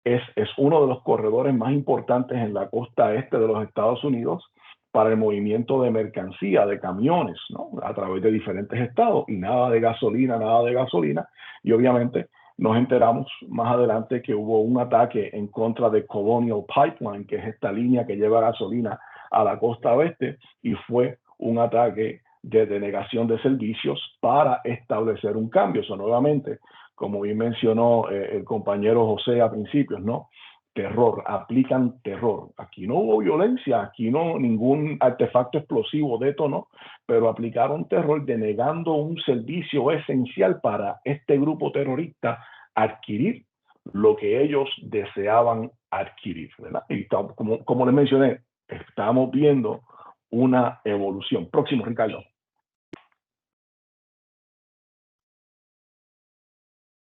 es uno de los corredores más importantes en la costa este de los Estados Unidos para el movimiento de mercancía, de camiones, ¿no? A través de diferentes estados, y nada de gasolina, y obviamente nos enteramos más adelante que hubo un ataque en contra de Colonial Pipeline, que es esta línea que lleva gasolina a la costa oeste, y fue un ataque de denegación de servicios para establecer un cambio. Eso nuevamente, como bien mencionó el compañero José a principios, ¿no? Terror, aplican terror. Aquí no hubo violencia, aquí no ningún artefacto explosivo detonó, pero aplicaron terror denegando un servicio esencial para este grupo terrorista adquirir lo que ellos deseaban adquirir, ¿verdad? Y como les mencioné, estamos viendo una evolución. Próximo, Ricardo.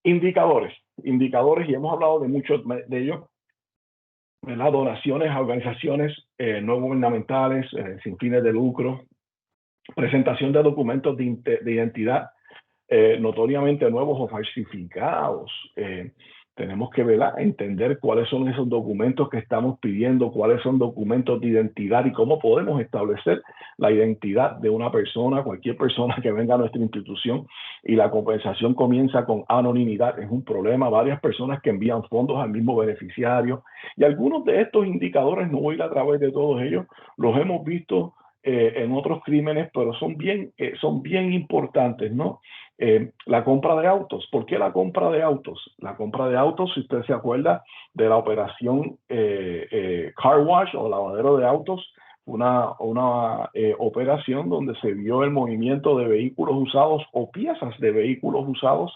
Indicadores, y hemos hablado de muchos de ellos, ¿verdad? Donaciones a organizaciones no gubernamentales, sin fines de lucro, presentación de documentos de identidad notoriamente nuevos o falsificados. Tenemos que entender cuáles son esos documentos que estamos pidiendo, cuáles son documentos de identidad y cómo podemos establecer la identidad de una persona, cualquier persona que venga a nuestra institución. Y la compensación comienza con anonimidad. Es un problema. Varias personas que envían fondos al mismo beneficiario. Y algunos de estos indicadores, no voy a ir a través de todos ellos, los hemos visto en otros crímenes, pero son bien importantes, ¿no? La compra de autos. ¿Por qué la compra de autos? La compra de autos, si usted se acuerda de la operación Car Wash o lavadero de autos, una operación donde se vio el movimiento de vehículos usados o piezas de vehículos usados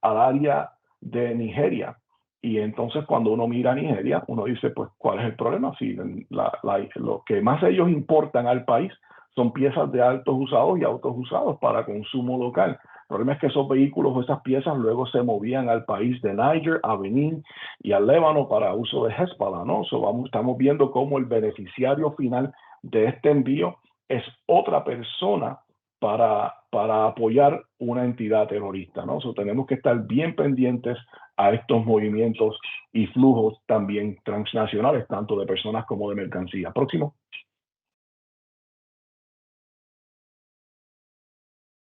al área de Nigeria. Y entonces cuando uno mira a Nigeria, uno dice, pues, ¿cuál es el problema? Si lo que más ellos importan al país son piezas de autos usados y autos usados para consumo local. El problema es que esos vehículos o esas piezas luego se movían al país de Níger, a Benín y al Líbano para uso de Hezbollah, ¿no? Estamos viendo cómo el beneficiario final de este envío es otra persona para apoyar una entidad terrorista, ¿no? Tenemos que estar bien pendientes a estos movimientos y flujos también transnacionales, tanto de personas como de mercancía. Próximo.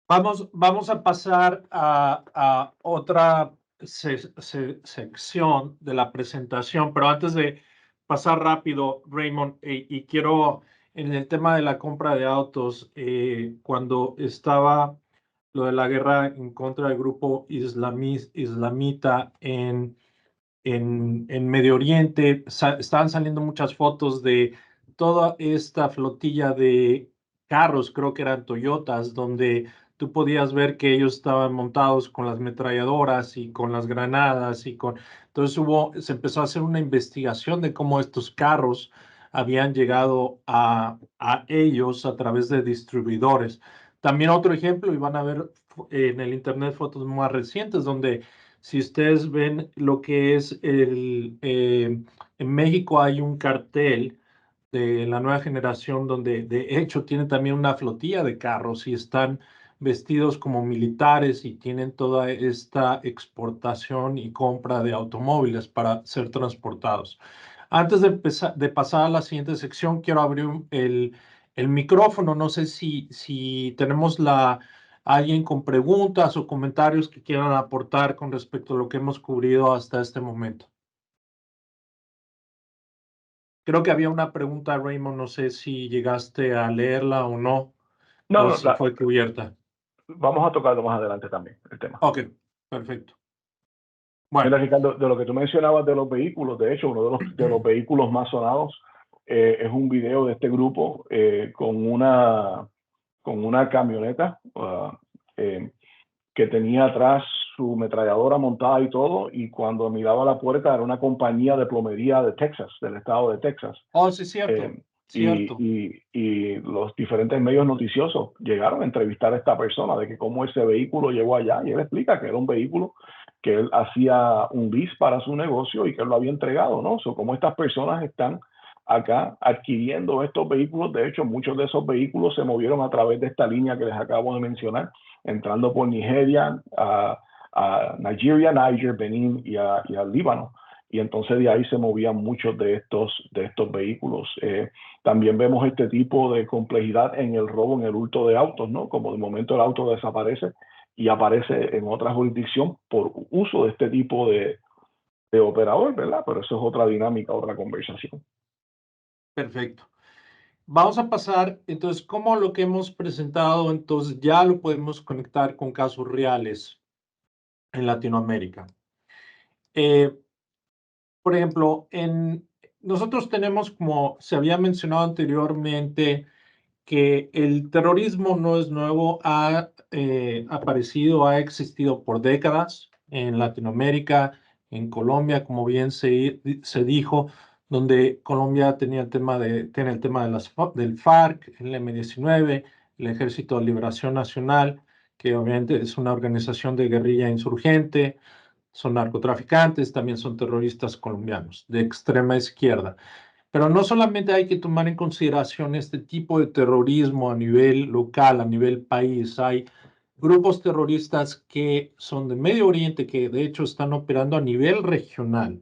Vamos a pasar a otra sección de la presentación, pero antes de pasar rápido, Raymond, y quiero, en el tema de la compra de autos, cuando estaba lo de la guerra en contra del grupo islamita en Medio Oriente, estaban saliendo muchas fotos de toda esta flotilla de carros, creo que eran Toyotas, donde tú podías ver que ellos estaban montados con las ametralladoras y con las granadas entonces se empezó a hacer una investigación de cómo estos carros habían llegado a ellos a través de distribuidores. También otro ejemplo, y van a ver en el internet fotos más recientes donde si ustedes ven lo que es en México hay un cartel de la nueva generación donde de hecho tiene también una flotilla de carros y están vestidos como militares y tienen toda esta exportación y compra de automóviles para ser transportados. Antes de pasar a la siguiente sección, quiero abrir el micrófono. No sé si tenemos alguien con preguntas o comentarios que quieran aportar con respecto a lo que hemos cubrido hasta este momento. Creo que había una pregunta, Raymond, no sé si llegaste a leerla o no, o si fue cubierta. Vamos a tocarlo más adelante también, el tema. Ok, perfecto. Bueno. Mira, Ricardo, de lo que tú mencionabas de los vehículos, de hecho, uno de los vehículos más sonados es un video de este grupo con una con una camioneta que tenía atrás su ametralladora montada y todo, y cuando miraba la puerta era una compañía de plomería de Texas, del estado de Texas. Oh, sí, cierto. Cierto. Y los diferentes medios noticiosos llegaron a entrevistar a esta persona de que cómo ese vehículo llegó allá, y él explica que era un vehículo que él hacía un lease para su negocio y que él lo había entregado, ¿no? So, como estas personas están acá adquiriendo estos vehículos. De hecho, muchos de esos vehículos se movieron a través de esta línea que les acabo de mencionar, entrando por Nigeria, a Nigeria, Níger, Benín y al Líbano. Y entonces de ahí se movían muchos de estos vehículos. También vemos este tipo de complejidad en el robo, en el hurto de autos, ¿no? Como de momento el auto desaparece y aparece en otra jurisdicción por uso de este tipo de operador, ¿verdad? Pero eso es otra dinámica, otra conversación. Perfecto. Vamos a pasar, entonces, cómo lo que hemos presentado, entonces ya lo podemos conectar con casos reales en Latinoamérica. Por ejemplo, nosotros tenemos, como se había mencionado anteriormente, que el terrorismo no es nuevo, ha aparecido, ha existido por décadas en Latinoamérica, en Colombia, como bien se dijo, donde Colombia tiene el tema del FARC, el M-19, el Ejército de Liberación Nacional, que obviamente es una organización de guerrilla insurgente, son narcotraficantes, también son terroristas colombianos de extrema izquierda. Pero no solamente hay que tomar en consideración este tipo de terrorismo a nivel local, a nivel país. Hay grupos terroristas que son de Medio Oriente, que de hecho están operando a nivel regional.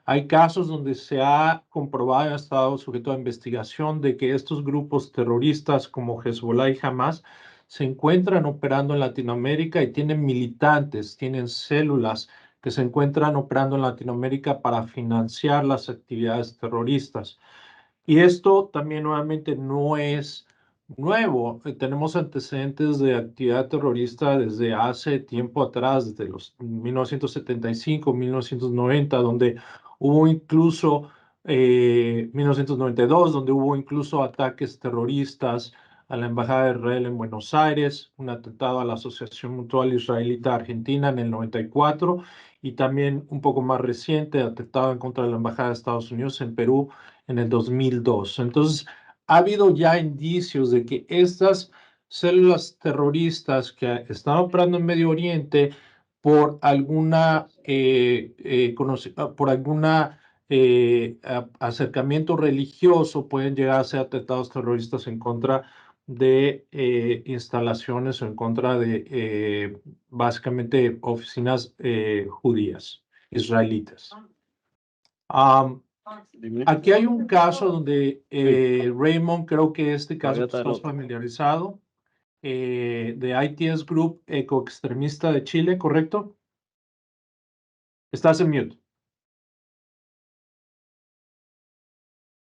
Hay casos donde se ha comprobado y ha estado sujeto a investigación de que estos grupos terroristas como Hezbollah y Hamas se encuentran operando en Latinoamérica y tienen militantes, tienen células que se encuentran operando en Latinoamérica para financiar las actividades terroristas. Y esto también nuevamente no es nuevo. Tenemos antecedentes de actividad terrorista desde hace tiempo atrás, desde los 1975, 1990, donde hubo incluso 1992, donde hubo incluso ataques terroristas a la Embajada de Israel en Buenos Aires, un atentado a la Asociación Mutual Israelita Argentina en el 94, y también un poco más reciente, atentado en contra de la Embajada de Estados Unidos en Perú en el 2002. Entonces, ha habido ya indicios de que estas células terroristas que están operando en Medio Oriente por alguna, acercamiento religioso pueden llegar a ser atentados terroristas en contra de instalaciones o en contra de básicamente oficinas judías, israelitas. Aquí hay un caso donde Raymond, creo que este caso estás familiarizado, de ITS Group, ecoextremista de Chile, ¿correcto? Estás en mute.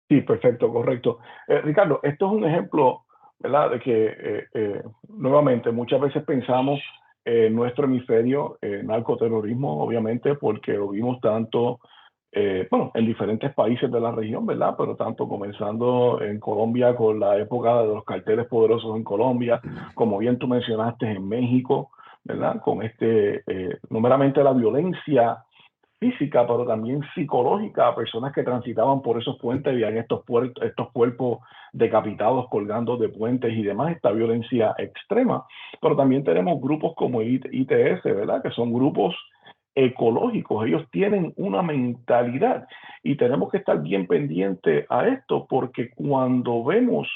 Sí, perfecto, correcto. Ricardo, esto es un ejemplo, ¿verdad? De que nuevamente muchas veces pensamos en nuestro hemisferio narcoterrorismo, obviamente, porque lo vimos tanto, bueno, en diferentes países de la región, ¿verdad? Pero tanto comenzando en Colombia con la época de los carteles poderosos en Colombia, como bien tú mencionaste en México, ¿verdad? Con no meramente la violencia física, pero también psicológica a personas que transitaban por esos puentes, veían estos cuerpos decapitados colgando de puentes y demás, esta violencia extrema. Pero también tenemos grupos como ITS, ¿verdad? Que son grupos ecológicos. Ellos tienen una mentalidad y tenemos que estar bien pendientes a esto, porque cuando vemos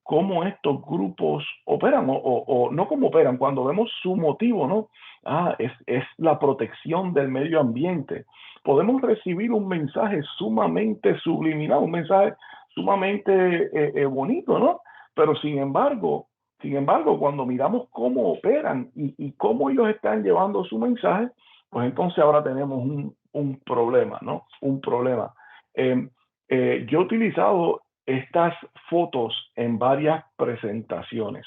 cómo estos grupos operan, o no cómo operan, cuando vemos su motivo, ¿no? Es la protección del medio ambiente. Podemos recibir un mensaje sumamente subliminal, un mensaje sumamente bonito, ¿no? Pero sin embargo, cuando miramos cómo operan y cómo ellos están llevando su mensaje, pues entonces ahora tenemos un problema, ¿no? Un problema. Yo he utilizado estas fotos en varias presentaciones.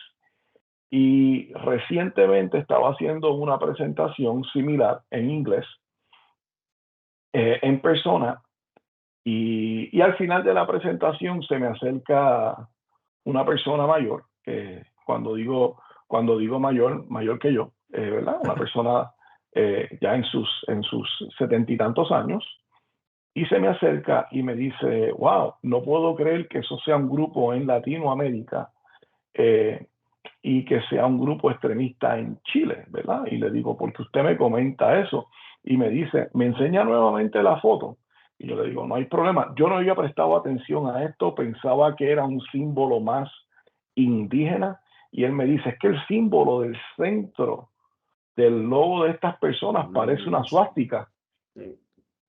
Y recientemente estaba haciendo una presentación similar en inglés, en persona, y al final de la presentación se me acerca una persona mayor, cuando digo mayor que yo, ¿verdad? Una persona ya en sus 70 y tantos años, y se me acerca y me dice, wow, no puedo creer que eso sea un grupo en Latinoamérica y que sea un grupo extremista en Chile, ¿verdad? Y le digo, ¿por qué usted me comenta eso? Y me dice, me enseña nuevamente la foto. Y yo le digo, no hay problema. Yo no había prestado atención a esto, pensaba que era un símbolo más indígena. Y él me dice, es que el símbolo del centro del logo de estas personas parece una suástica.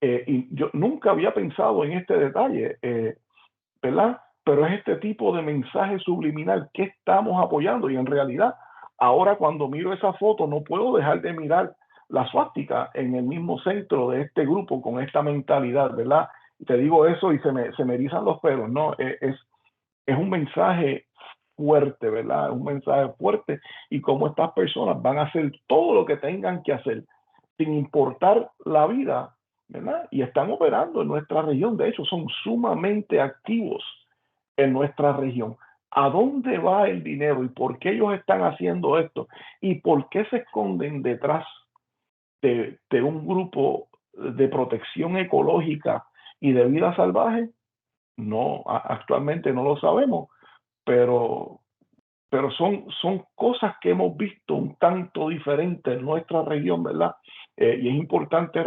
Y yo nunca había pensado en este detalle, ¿verdad? Pero es este tipo de mensaje subliminal que estamos apoyando. Y en realidad, ahora cuando miro esa foto, no puedo dejar de mirar la suástica en el mismo centro de este grupo con esta mentalidad, ¿verdad? Y te digo eso y se me erizan los pelos, ¿no? Es un mensaje fuerte, ¿verdad? Es un mensaje fuerte y cómo estas personas van a hacer todo lo que tengan que hacer sin importar la vida, ¿verdad? Y están operando en nuestra región. De hecho, son sumamente activos en nuestra región. ¿A dónde va el dinero y por qué ellos están haciendo esto? ¿Y por qué se esconden detrás de un grupo de protección ecológica y de vida salvaje? No, actualmente no lo sabemos, pero son cosas que hemos visto un tanto diferentes en nuestra región, ¿verdad? Y es importante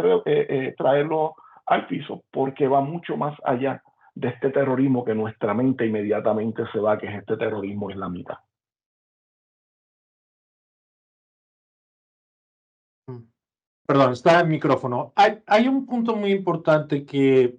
traerlo al piso porque va mucho más allá de este terrorismo que nuestra mente inmediatamente se va, que es este terrorismo islamita. Perdón, está el micrófono. Hay un punto muy importante que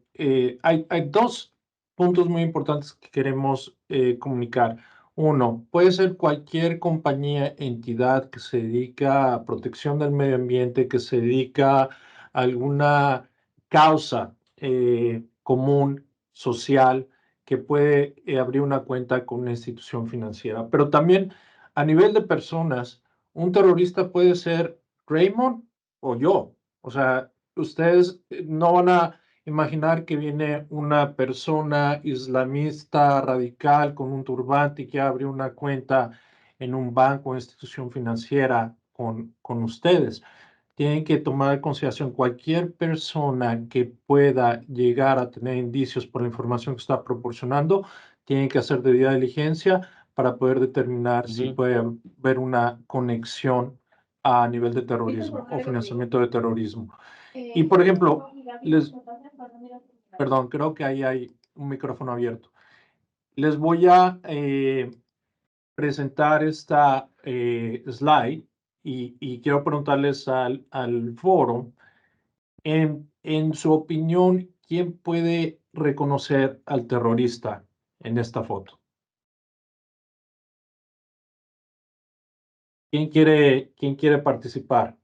hay dos puntos muy importantes que queremos comunicar. Uno, puede ser cualquier compañía, entidad que se dedica a protección del medio ambiente, que se dedica a alguna causa común, social, que puede abrir una cuenta con una institución financiera. Pero también a nivel de personas, un terrorista puede ser Raymond o yo. O sea, ustedes no van a imaginar que viene una persona islamista radical con un turbante y que abre una cuenta en un banco o institución financiera con ustedes. Tienen que tomar en consideración cualquier persona que pueda llegar a tener indicios por la información que está proporcionando, tienen que hacer debida diligencia para poder determinar si puede haber una conexión a nivel de terrorismo o financiamiento de terrorismo. Y por ejemplo, perdón, creo que ahí hay un micrófono abierto. Les voy a presentar esta slide y quiero preguntarles al foro, en su opinión, ¿quién puede reconocer al terrorista en esta foto? ¿Quién quiere participar?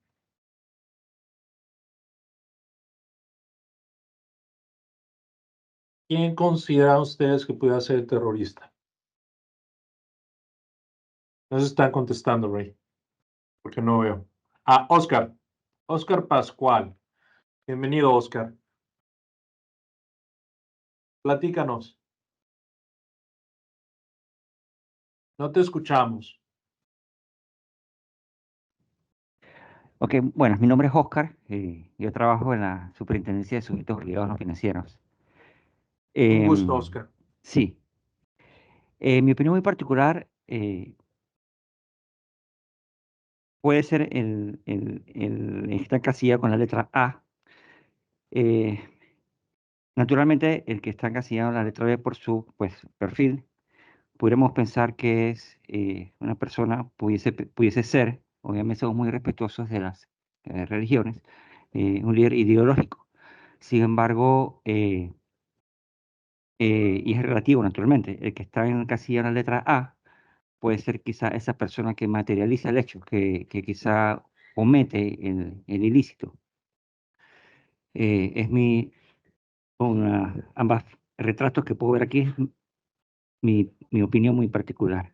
¿Quién consideran ustedes que puede ser el terrorista? No se están contestando, Ray, porque no veo. Ah, Oscar Pascual. Bienvenido, Oscar. Platícanos. No te escuchamos. Ok, bueno, mi nombre es Oscar, yo trabajo en la Superintendencia de Sujetos Obligados No Financieros. Un gusto, Oscar. Sí. Mi opinión muy particular puede ser esta encasillado con la letra A. Naturalmente, el que está encasillado en la letra B por su perfil, podríamos pensar que es una persona, pudiese ser, obviamente somos muy respetuosos de las religiones, un líder ideológico. Sin embargo, y es relativo naturalmente, el que está encasillado en la letra A puede ser quizá esa persona que materializa el hecho, que quizá comete el ilícito. Es con ambas retratos que puedo ver aquí, es mi opinión muy particular.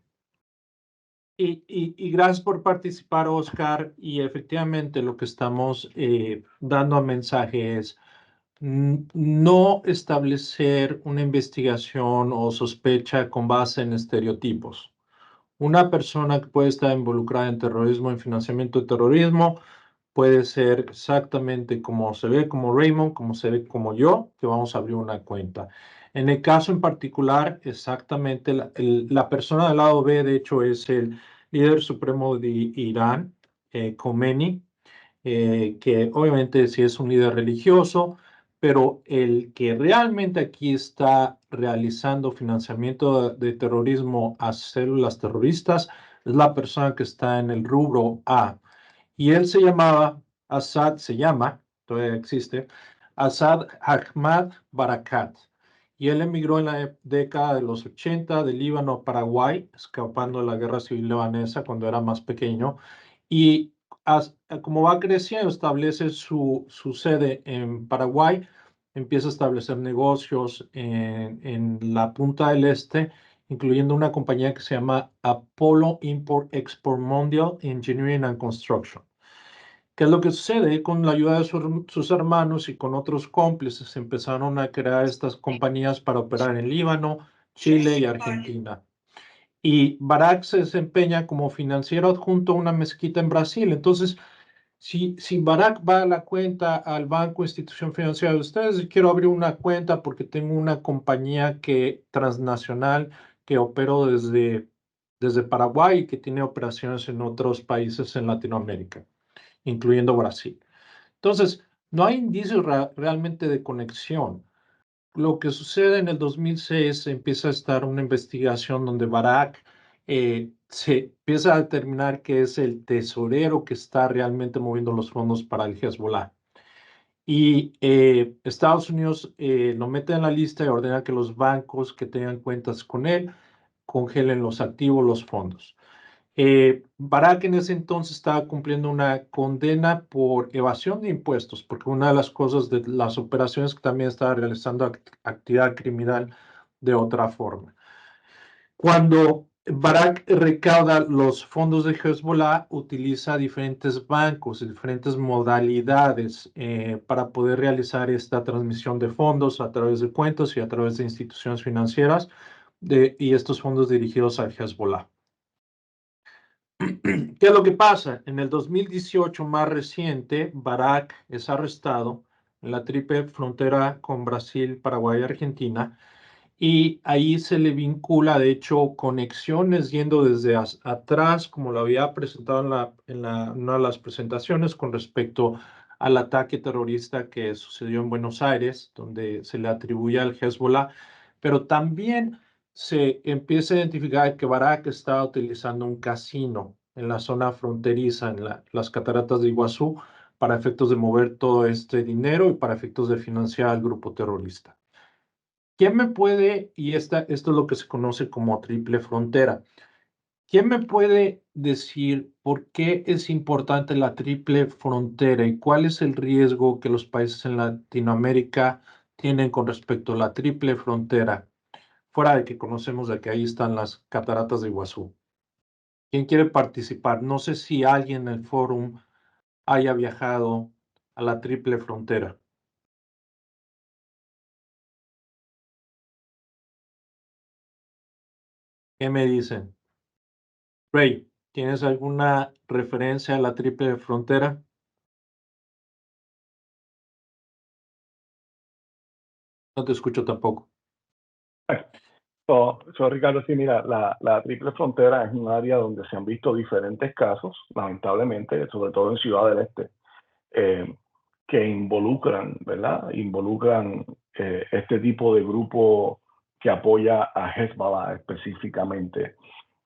Y gracias por participar, Oscar. Y efectivamente lo que estamos dando a mensaje es no establecer una investigación o sospecha con base en estereotipos. Una persona que puede estar involucrada en terrorismo, en financiamiento de terrorismo, puede ser exactamente como se ve como Raymond, como se ve como yo, que vamos a abrir una cuenta. En el caso en particular, exactamente la persona del lado B, de hecho, es el líder supremo de Irán, Khomeini, que obviamente sí es un líder religioso, pero el que realmente aquí está realizando financiamiento de terrorismo a células terroristas es la persona que está en el rubro A. Y él se llamaba se llama, todavía existe, Assad Ahmad Barakat. Y él emigró en la década de los 80 de Líbano a Paraguay, escapando de la guerra civil libanesa cuando era más pequeño. Y como va creciendo, establece su sede en Paraguay, empieza a establecer negocios en la punta del este, incluyendo una compañía que se llama Apollo Import Export Mondial Engineering and Construction. ¿Qué es lo que sucede? Con la ayuda de sus hermanos y con otros cómplices empezaron a crear estas compañías para operar en Líbano, Chile y Argentina. Y Barak se desempeña como financiero adjunto a una mezquita en Brasil. Entonces, si Barak va a la cuenta al banco, institución financiera de ustedes, quiero abrir una cuenta porque tengo una compañía transnacional que opero desde Paraguay y que tiene operaciones en otros países en Latinoamérica, incluyendo Brasil. Entonces, no hay indicios realmente de conexión. Lo que sucede en el 2006, empieza a estar una investigación donde Barak se empieza a determinar que es el tesorero que está realmente moviendo los fondos para el Hezbollah. Y Estados Unidos lo mete en la lista y ordena que los bancos que tengan cuentas con él congelen los activos, los fondos. Barak en ese entonces estaba cumpliendo una condena por evasión de impuestos, porque una de las cosas de las operaciones que también estaba realizando actividad criminal de otra forma. Cuando Barak recauda los fondos de Hezbollah, utiliza diferentes bancos, diferentes modalidades para poder realizar esta transmisión de fondos a través de cuentas y a través de instituciones financieras y estos fondos dirigidos al Hezbollah. ¿Qué es lo que pasa? En el 2018, más reciente, Barak es arrestado en la triple frontera con Brasil, Paraguay y Argentina, y ahí se le vincula, de hecho, conexiones yendo desde atrás, como lo había presentado en una de las presentaciones con respecto al ataque terrorista que sucedió en Buenos Aires, donde se le atribuye al Hezbollah, pero también se empieza a identificar que Barak estaba utilizando un casino en la zona fronteriza, en las cataratas de Iguazú, para efectos de mover todo este dinero y para efectos de financiar al grupo terrorista. ¿Quién me puede, y esto es lo que se conoce como triple frontera, quién me puede decir por qué es importante la triple frontera y cuál es el riesgo que los países en Latinoamérica tienen con respecto a la triple frontera? Fuera de que conocemos de que ahí están las cataratas de Iguazú. ¿Quién quiere participar? No sé si alguien en el fórum haya viajado a la triple frontera. ¿Qué me dicen? Ray, ¿tienes alguna referencia a la triple frontera? No te escucho tampoco. Ricardo, sí, mira, la triple frontera es un área donde se han visto diferentes casos, lamentablemente, sobre todo en Ciudad del Este, que involucran, ¿verdad? Involucran este tipo de grupo que apoya a Hezbollah específicamente.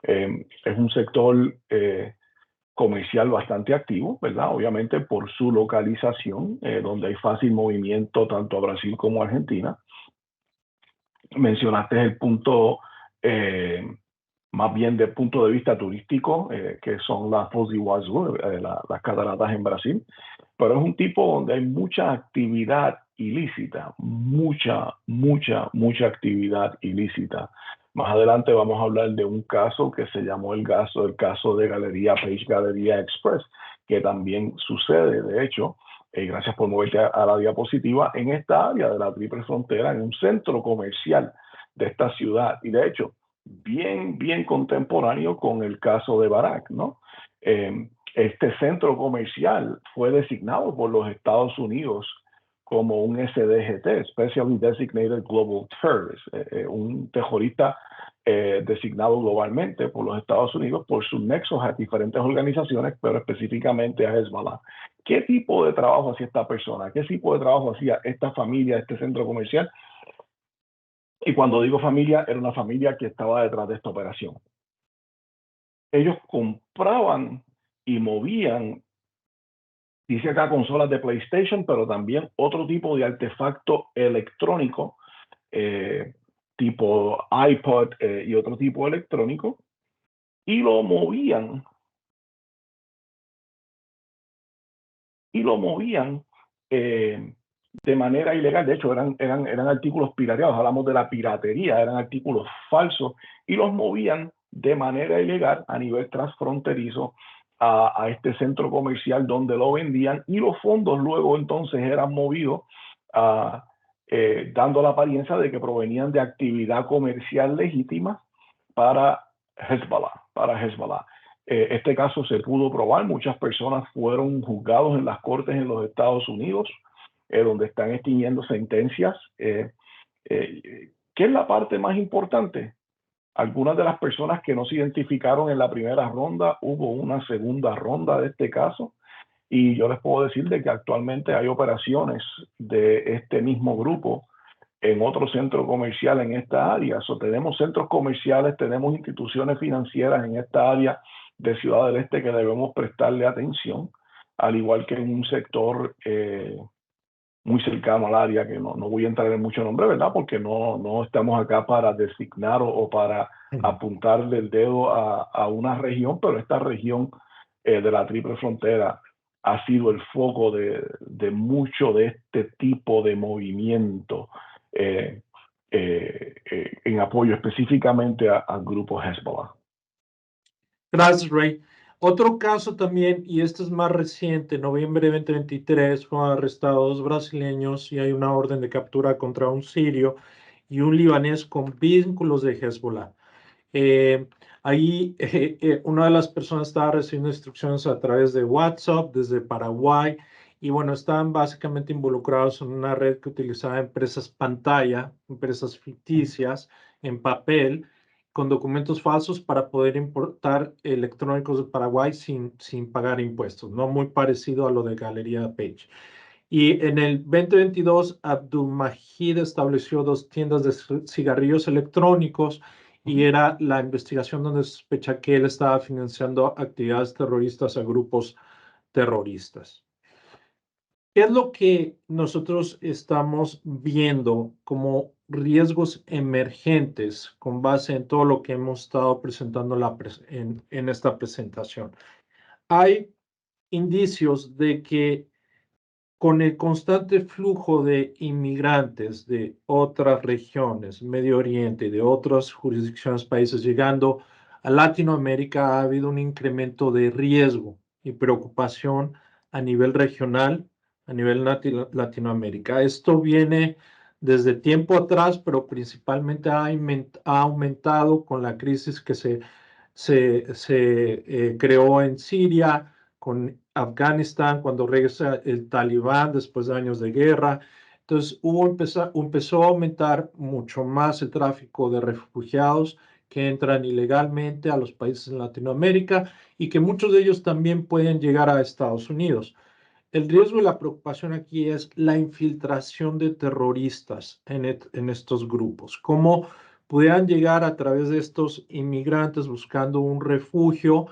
Es un sector comercial bastante activo, ¿verdad? Obviamente por su localización, donde hay fácil movimiento tanto a Brasil como a Argentina. Mencionaste el punto, más bien del punto de vista turístico, que son las Foz do Iguazú, las cataratas en Brasil, pero es un tipo donde hay mucha actividad ilícita, mucha actividad ilícita. Más adelante vamos a hablar de un caso que se llamó el caso de Galería Page Galería Express, que también sucede, de hecho, gracias por moverte a la diapositiva, en esta área de la triple frontera, en un centro comercial de esta ciudad. Y de hecho, bien contemporáneo con el caso de Barak, ¿no? Este centro comercial fue designado por los Estados Unidos como un SDGT, Specially Designated Global Terrorist, un terrorista designado globalmente por los Estados Unidos por sus nexos a diferentes organizaciones, pero específicamente a Hezbollah. ¿Qué tipo de trabajo hacía esta persona? ¿Qué tipo de trabajo hacía esta familia, este centro comercial? Y cuando digo familia, era una familia que estaba detrás de esta operación. Ellos compraban y movían, dice acá, consolas de PlayStation, pero también otro tipo de artefacto electrónico, tipo iPod y otro tipo electrónico, y lo movían de manera ilegal. De hecho, eran artículos pirateados. Hablamos de la piratería, eran artículos falsos, y los movían de manera ilegal a nivel transfronterizo a este centro comercial donde lo vendían, y los fondos luego entonces eran movidos dando la apariencia de que provenían de actividad comercial legítima para Hezbollah. Este caso se pudo probar, muchas personas fueron juzgados en las cortes en los Estados Unidos, donde están extinguiendo sentencias. ¿Qué es la parte más importante? Algunas de las personas que no se identificaron en la primera ronda, hubo una segunda ronda de este caso, y yo les puedo decir de que actualmente hay operaciones de este mismo grupo en otro centro comercial en esta área. Tenemos centros comerciales, tenemos instituciones financieras en esta área de Ciudad del Este que debemos prestarle atención, al igual que en un sector muy cercano al área, que no voy a entrar en mucho nombre, ¿verdad? Porque no estamos acá para designar o para apuntarle el dedo a una región, pero esta región de la Triple Frontera ha sido el foco de mucho de este tipo de movimiento en apoyo específicamente al grupo Hezbollah. Gracias, Ray. Otro caso también, y este es más reciente, noviembre de 2023, fueron arrestados 2 brasileños y hay una orden de captura contra un sirio y un libanés con vínculos de Hezbollah. Ahí una de las personas estaba recibiendo instrucciones a través de WhatsApp desde Paraguay, y bueno, estaban básicamente involucrados en una red que utilizaba empresas pantalla, empresas ficticias en papel, con documentos falsos para poder importar electrónicos de Paraguay sin pagar impuestos, ¿no? Muy parecido a lo de Galería Page. Y en el 2022, Abdulmajid estableció 2 tiendas de cigarrillos electrónicos, y era la investigación donde sospecha que él estaba financiando actividades terroristas a grupos terroristas. ¿Qué es lo que nosotros estamos viendo como riesgos emergentes con base en todo lo que hemos estado presentando en esta presentación? Hay indicios de que con el constante flujo de inmigrantes de otras regiones, Medio Oriente y de otras jurisdicciones, países llegando a Latinoamérica, ha habido un incremento de riesgo y preocupación a nivel regional, a nivel Latinoamérica. Esto viene desde tiempo atrás, pero principalmente ha aumentado con la crisis que se creó en Siria, con Afganistán, cuando regresa el Talibán después de años de guerra. Entonces empezó a aumentar mucho más el tráfico de refugiados que entran ilegalmente a los países en Latinoamérica, y que muchos de ellos también pueden llegar a Estados Unidos. El riesgo y la preocupación aquí es la infiltración de terroristas en estos grupos. Cómo pudieran llegar a través de estos inmigrantes buscando un refugio,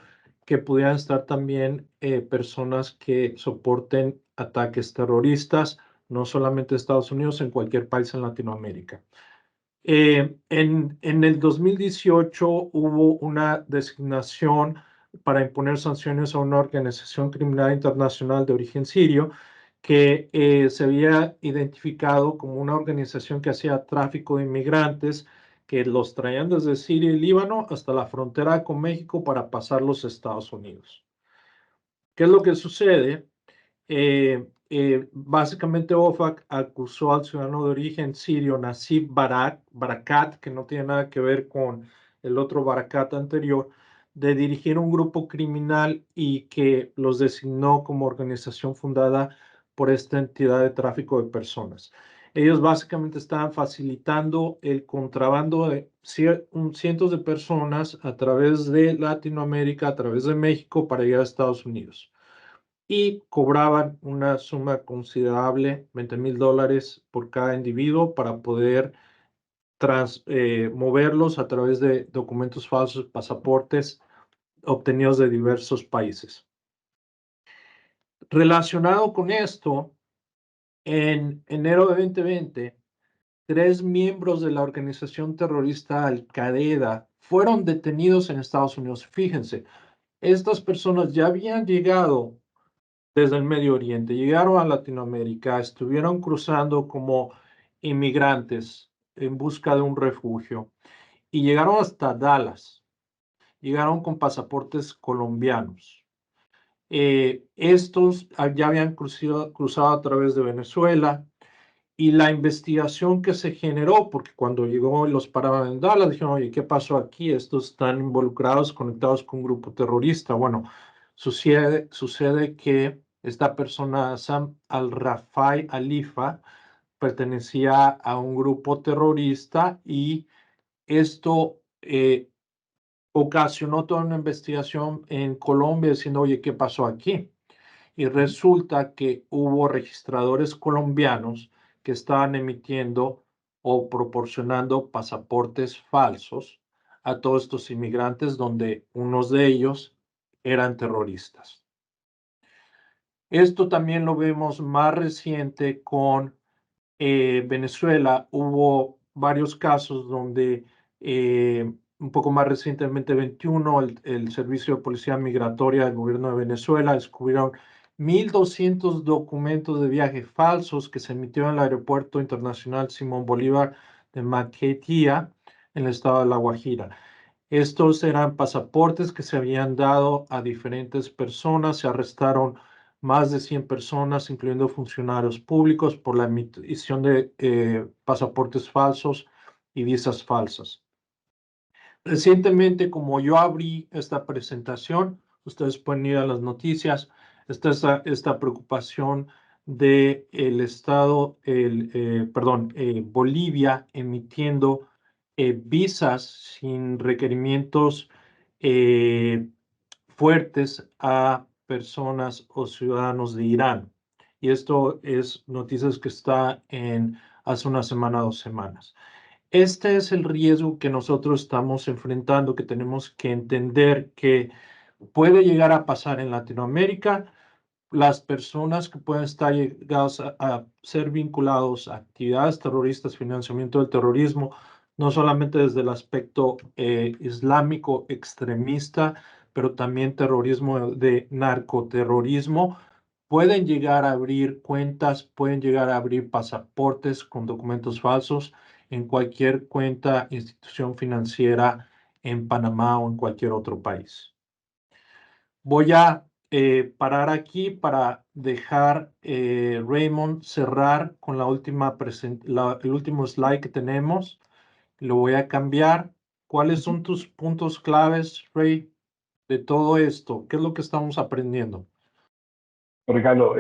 que pudieran estar también personas que soporten ataques terroristas, no solamente en Estados Unidos, en cualquier país en Latinoamérica. En el 2018 hubo una designación para imponer sanciones a una organización criminal internacional de origen sirio que se había identificado como una organización que hacía tráfico de inmigrantes, que los traían desde Siria y Líbano hasta la frontera con México para pasarlos a Estados Unidos. ¿Qué es lo que sucede? Básicamente OFAC acusó al ciudadano de origen sirio Nasib Barakat, que no tiene nada que ver con el otro Barakat anterior, de dirigir un grupo criminal y que los designó como organización fundada por esta entidad de tráfico de personas. Ellos básicamente estaban facilitando el contrabando de cientos de personas a través de Latinoamérica, a través de México, para llegar a Estados Unidos. Y cobraban una suma considerable, $20,000 por cada individuo, para poder moverlos a través de documentos falsos, pasaportes obtenidos de diversos países. Relacionado con esto, en enero de 2020, 3 miembros de la organización terrorista Al-Qaeda fueron detenidos en Estados Unidos. Fíjense, estas personas ya habían llegado desde el Medio Oriente, llegaron a Latinoamérica, estuvieron cruzando como inmigrantes en busca de un refugio y llegaron hasta Dallas. Llegaron con pasaportes colombianos. Estos ya habían cruzado a través de Venezuela, y la investigación que se generó, porque cuando llegó y los paraban en Dallas, dijeron, oye, ¿qué pasó aquí? Estos están involucrados, conectados con un grupo terrorista. Bueno, sucede que esta persona, Sam al-Rafai Alifa, pertenecía a un grupo terrorista, y esto ocasionó toda una investigación en Colombia diciendo, oye, ¿qué pasó aquí? Y resulta que hubo registradores colombianos que estaban emitiendo o proporcionando pasaportes falsos a todos estos inmigrantes, donde unos de ellos eran terroristas. Esto también lo vemos más reciente con Venezuela. Hubo varios casos donde un poco más recientemente, 21, el Servicio de Policía Migratoria del Gobierno de Venezuela descubrieron 1,200 documentos de viaje falsos que se emitieron en el Aeropuerto Internacional Simón Bolívar de Maiquetía, en el estado de La Guajira. Estos eran pasaportes que se habían dado a diferentes personas. Se arrestaron más de 100 personas, incluyendo funcionarios públicos, por la emisión de pasaportes falsos y visas falsas. Recientemente, como yo abrí esta presentación, ustedes pueden ir a las noticias, está esta preocupación de el Estado, Bolivia emitiendo visas sin requerimientos fuertes a personas o ciudadanos de Irán. Y esto es noticias que está en hace una semana, 2 semanas. Este es el riesgo que nosotros estamos enfrentando, que tenemos que entender que puede llegar a pasar en Latinoamérica. Las personas que pueden estar llegadas a ser vinculados a actividades terroristas, financiamiento del terrorismo, no solamente desde el aspecto islámico extremista, pero también terrorismo de narcoterrorismo, pueden llegar a abrir cuentas, pueden llegar a abrir pasaportes con documentos falsos en cualquier cuenta, institución financiera en Panamá o en cualquier otro país. Voy a parar aquí para dejar Raymond cerrar con el último slide que tenemos. Lo voy a cambiar. ¿Cuáles son tus puntos claves, Ray, de todo esto? ¿Qué es lo que estamos aprendiendo? Ricardo,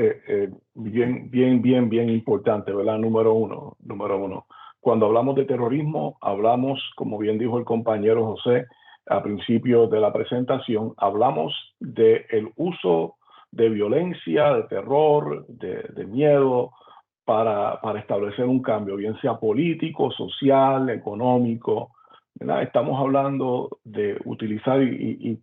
bien importante, ¿verdad? Número uno. Cuando hablamos de terrorismo, hablamos, como bien dijo el compañero José al principio de la presentación, hablamos del uso de violencia, de terror, de miedo para establecer un cambio, bien sea político, social, económico, ¿verdad? Estamos hablando de utilizar, y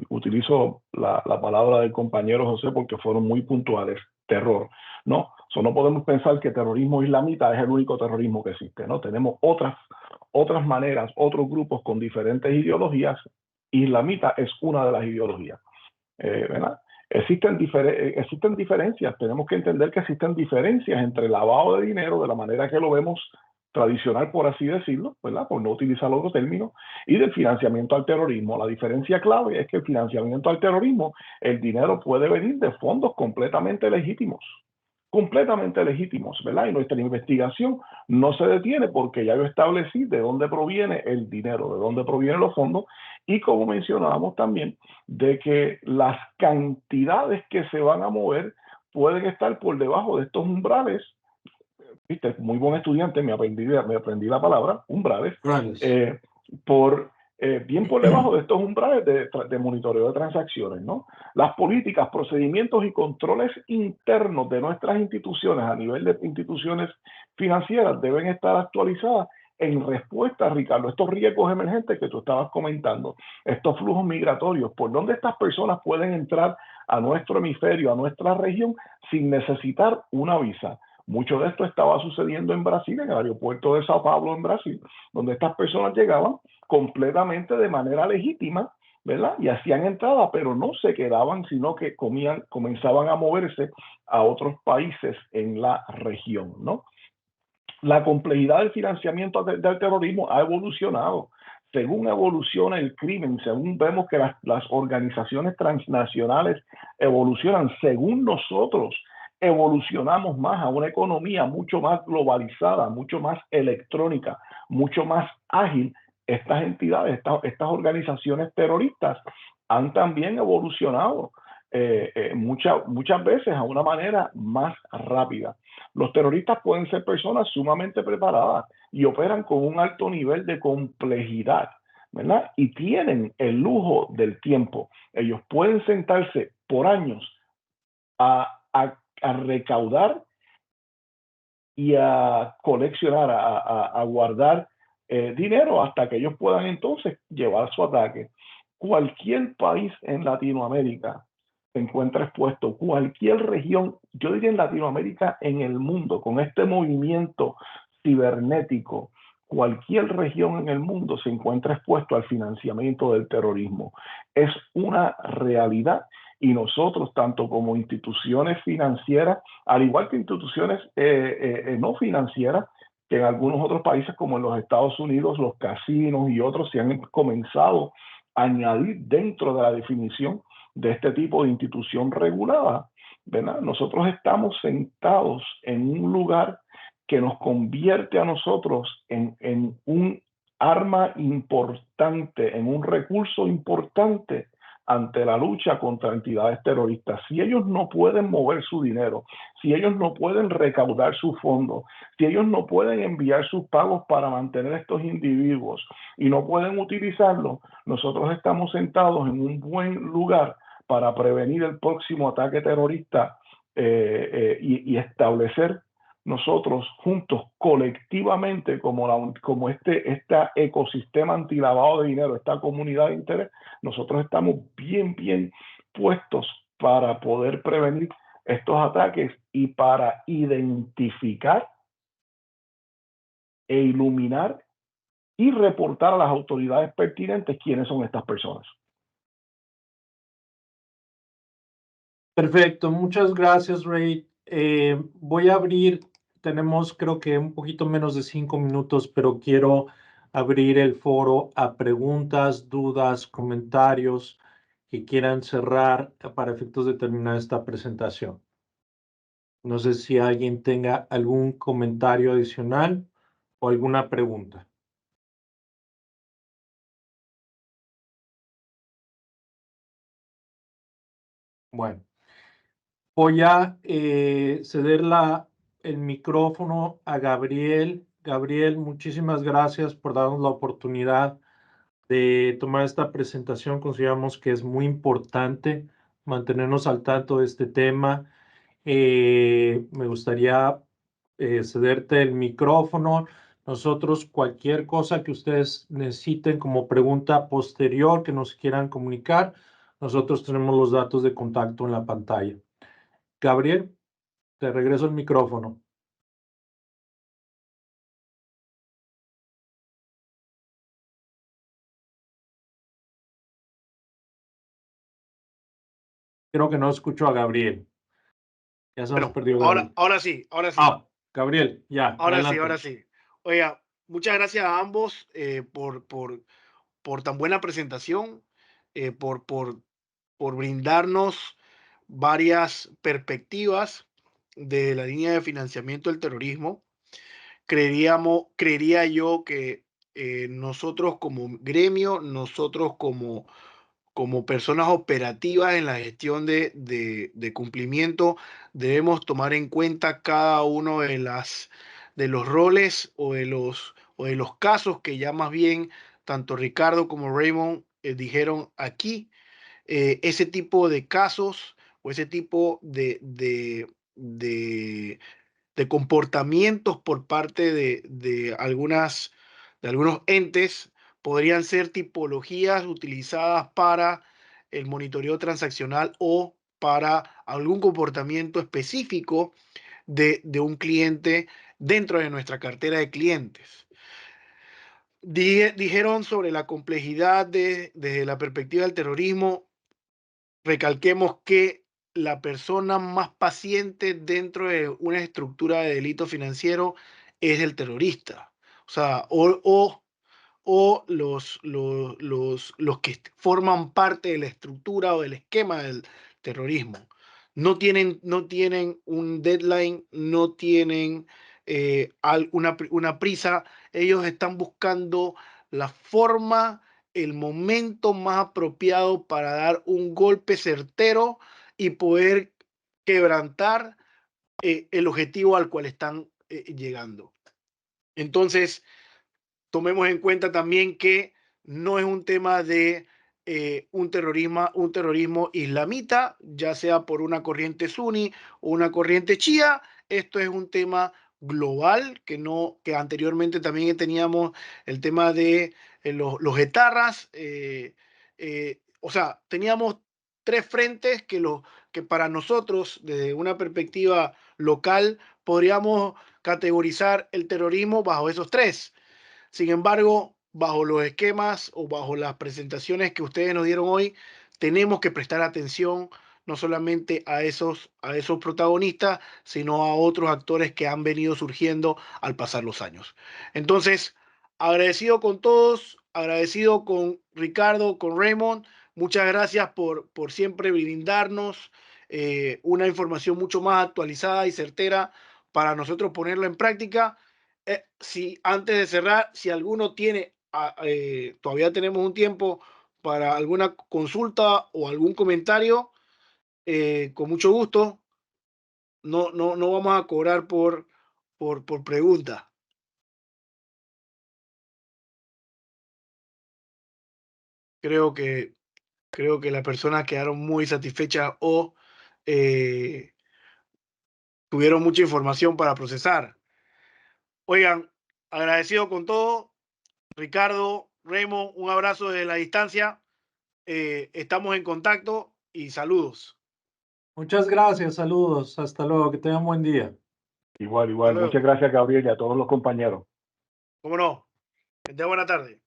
utilizo la palabra del compañero José porque fueron muy puntuales, terror, ¿no? No podemos pensar que terrorismo islamita es el único terrorismo que existe, ¿no? Tenemos otras maneras, otros grupos con diferentes ideologías. Islamita es una de las ideologías, ¿verdad? Existen diferencias, tenemos que entender que existen diferencias entre el lavado de dinero, de la manera que lo vemos tradicional, por así decirlo, ¿verdad? Por no utilizar otro término, y del financiamiento al terrorismo. La diferencia clave es que el financiamiento al terrorismo, el dinero puede venir de fondos completamente legítimos, completamente legítimos, ¿verdad? Y nuestra investigación no se detiene porque ya yo establecí de dónde proviene el dinero, de dónde provienen los fondos, y como mencionábamos también, de que las cantidades que se van a mover pueden estar por debajo de estos umbrales. Viste, muy buen estudiante, me aprendí la palabra, umbrales, bien por debajo de estos umbrales de monitoreo de transacciones, ¿no? Las políticas, procedimientos y controles internos de nuestras instituciones a nivel de instituciones financieras deben estar actualizadas en respuesta, Ricardo, a estos riesgos emergentes que tú estabas comentando, estos flujos migratorios, por dónde estas personas pueden entrar a nuestro hemisferio, a nuestra región, sin necesitar una visa. Mucho de esto estaba sucediendo en Brasil, en el aeropuerto de Sao Paulo, en Brasil, donde estas personas llegaban completamente de manera legítima, ¿verdad? Y hacían entrada, pero no se quedaban, sino que comenzaban a moverse a otros países en la región, ¿no? La complejidad del financiamiento del terrorismo ha evolucionado. Según evoluciona el crimen, según vemos que las organizaciones transnacionales evolucionan, según nosotros evolucionamos más a una economía mucho más globalizada, mucho más electrónica, mucho más ágil, estas entidades, estas organizaciones terroristas han también evolucionado muchas veces a una manera más rápida. Los terroristas pueden ser personas sumamente preparadas y operan con un alto nivel de complejidad, ¿verdad? Y tienen el lujo del tiempo. Ellos pueden sentarse por años a recaudar y a coleccionar, a guardar dinero hasta que ellos puedan entonces llevar su ataque. Cualquier país en Latinoamérica se encuentra expuesto, cualquier región, yo diría en Latinoamérica, en el mundo, con este movimiento cibernético, cualquier región en el mundo se encuentra expuesto al financiamiento del terrorismo. Es una realidad. Y nosotros, tanto como instituciones financieras, al igual que instituciones no financieras, que en algunos otros países como en los Estados Unidos, los casinos y otros se han comenzado a añadir dentro de la definición de este tipo de institución regulada, ¿verdad? Nosotros estamos sentados en un lugar que nos convierte a nosotros en un arma importante, en un recurso importante ante la lucha contra entidades terroristas. Si ellos no pueden mover su dinero, si ellos no pueden recaudar sus fondos, si ellos no pueden enviar sus pagos para mantener a estos individuos y no pueden utilizarlo, nosotros estamos sentados en un buen lugar para prevenir el próximo ataque terrorista y establecer nosotros juntos, colectivamente, como este ecosistema antilavado de dinero, esta comunidad de interés, nosotros estamos bien puestos para poder prevenir estos ataques y para identificar e iluminar y reportar a las autoridades pertinentes quiénes son estas personas. Perfecto, muchas gracias, Ray. Voy a abrir, tenemos creo que un poquito menos de 5 minutos, pero quiero abrir el foro a preguntas, dudas, comentarios que quieran cerrar para efectos de terminar esta presentación. No sé si alguien tenga algún comentario adicional o alguna pregunta. Bueno, voy a ceder el micrófono a Gabriel. Gabriel, muchísimas gracias por darnos la oportunidad de tomar esta presentación. Consideramos que es muy importante mantenernos al tanto de este tema. Me gustaría cederte el micrófono. Nosotros, cualquier cosa que ustedes necesiten como pregunta posterior que nos quieran comunicar, nosotros tenemos los datos de contacto en la pantalla. Gabriel, te regreso el micrófono. Creo que no escucho a Gabriel. Ya se nos perdió Gabriel. Ahora sí. Gabriel, ya. Ahora sí. Oiga, muchas gracias a ambos por tan buena presentación, por brindarnos varias perspectivas de la línea de financiamiento del terrorismo, creería yo que nosotros como gremio, nosotros como personas operativas en la gestión de cumplimiento, debemos tomar en cuenta cada uno de los roles o de los casos que ya más bien tanto Ricardo como Raymond dijeron aquí. Ese tipo de casos o ese tipo de comportamientos por parte de algunos entes podrían ser tipologías utilizadas para el monitoreo transaccional o para algún comportamiento específico de un cliente dentro de nuestra cartera de clientes. Dijeron sobre la complejidad desde la perspectiva del terrorismo. Recalquemos que la persona más paciente dentro de una estructura de delito financiero es el terrorista. O sea, o los que forman parte de la estructura o del esquema del terrorismo. No tienen un deadline, no tienen una prisa. Ellos están buscando la forma, el momento más apropiado para dar un golpe certero y poder quebrantar el objetivo al cual están llegando. Entonces, tomemos en cuenta también que no es un tema de un terrorismo islamita, ya sea por una corriente suní o una corriente chía. Esto es un tema global que anteriormente también teníamos el tema de los etarras. O sea, teníamos tres frentes que para nosotros, desde una perspectiva local, podríamos categorizar el terrorismo bajo esos tres. Sin embargo, bajo los esquemas o bajo las presentaciones que ustedes nos dieron hoy, tenemos que prestar atención no solamente a esos protagonistas, sino a otros actores que han venido surgiendo al pasar los años. Entonces, agradecido con todos, agradecido con Ricardo, con Raymond. Muchas gracias por siempre brindarnos una información mucho más actualizada y certera para nosotros ponerla en práctica. Si antes de cerrar, si alguno tiene, todavía tenemos un tiempo para alguna consulta o algún comentario, con mucho gusto. No vamos a cobrar por pregunta. Creo que las personas quedaron muy satisfechas o tuvieron mucha información para procesar. Oigan, agradecido con todo. Ricardo, Raymond, un abrazo desde la distancia. Estamos en contacto y saludos. Muchas gracias, saludos, hasta luego, que tengan buen día. Igual. Hasta luego. Muchas gracias, Gabriel, y a todos los compañeros. ¿Cómo no? Que tengan buena tarde.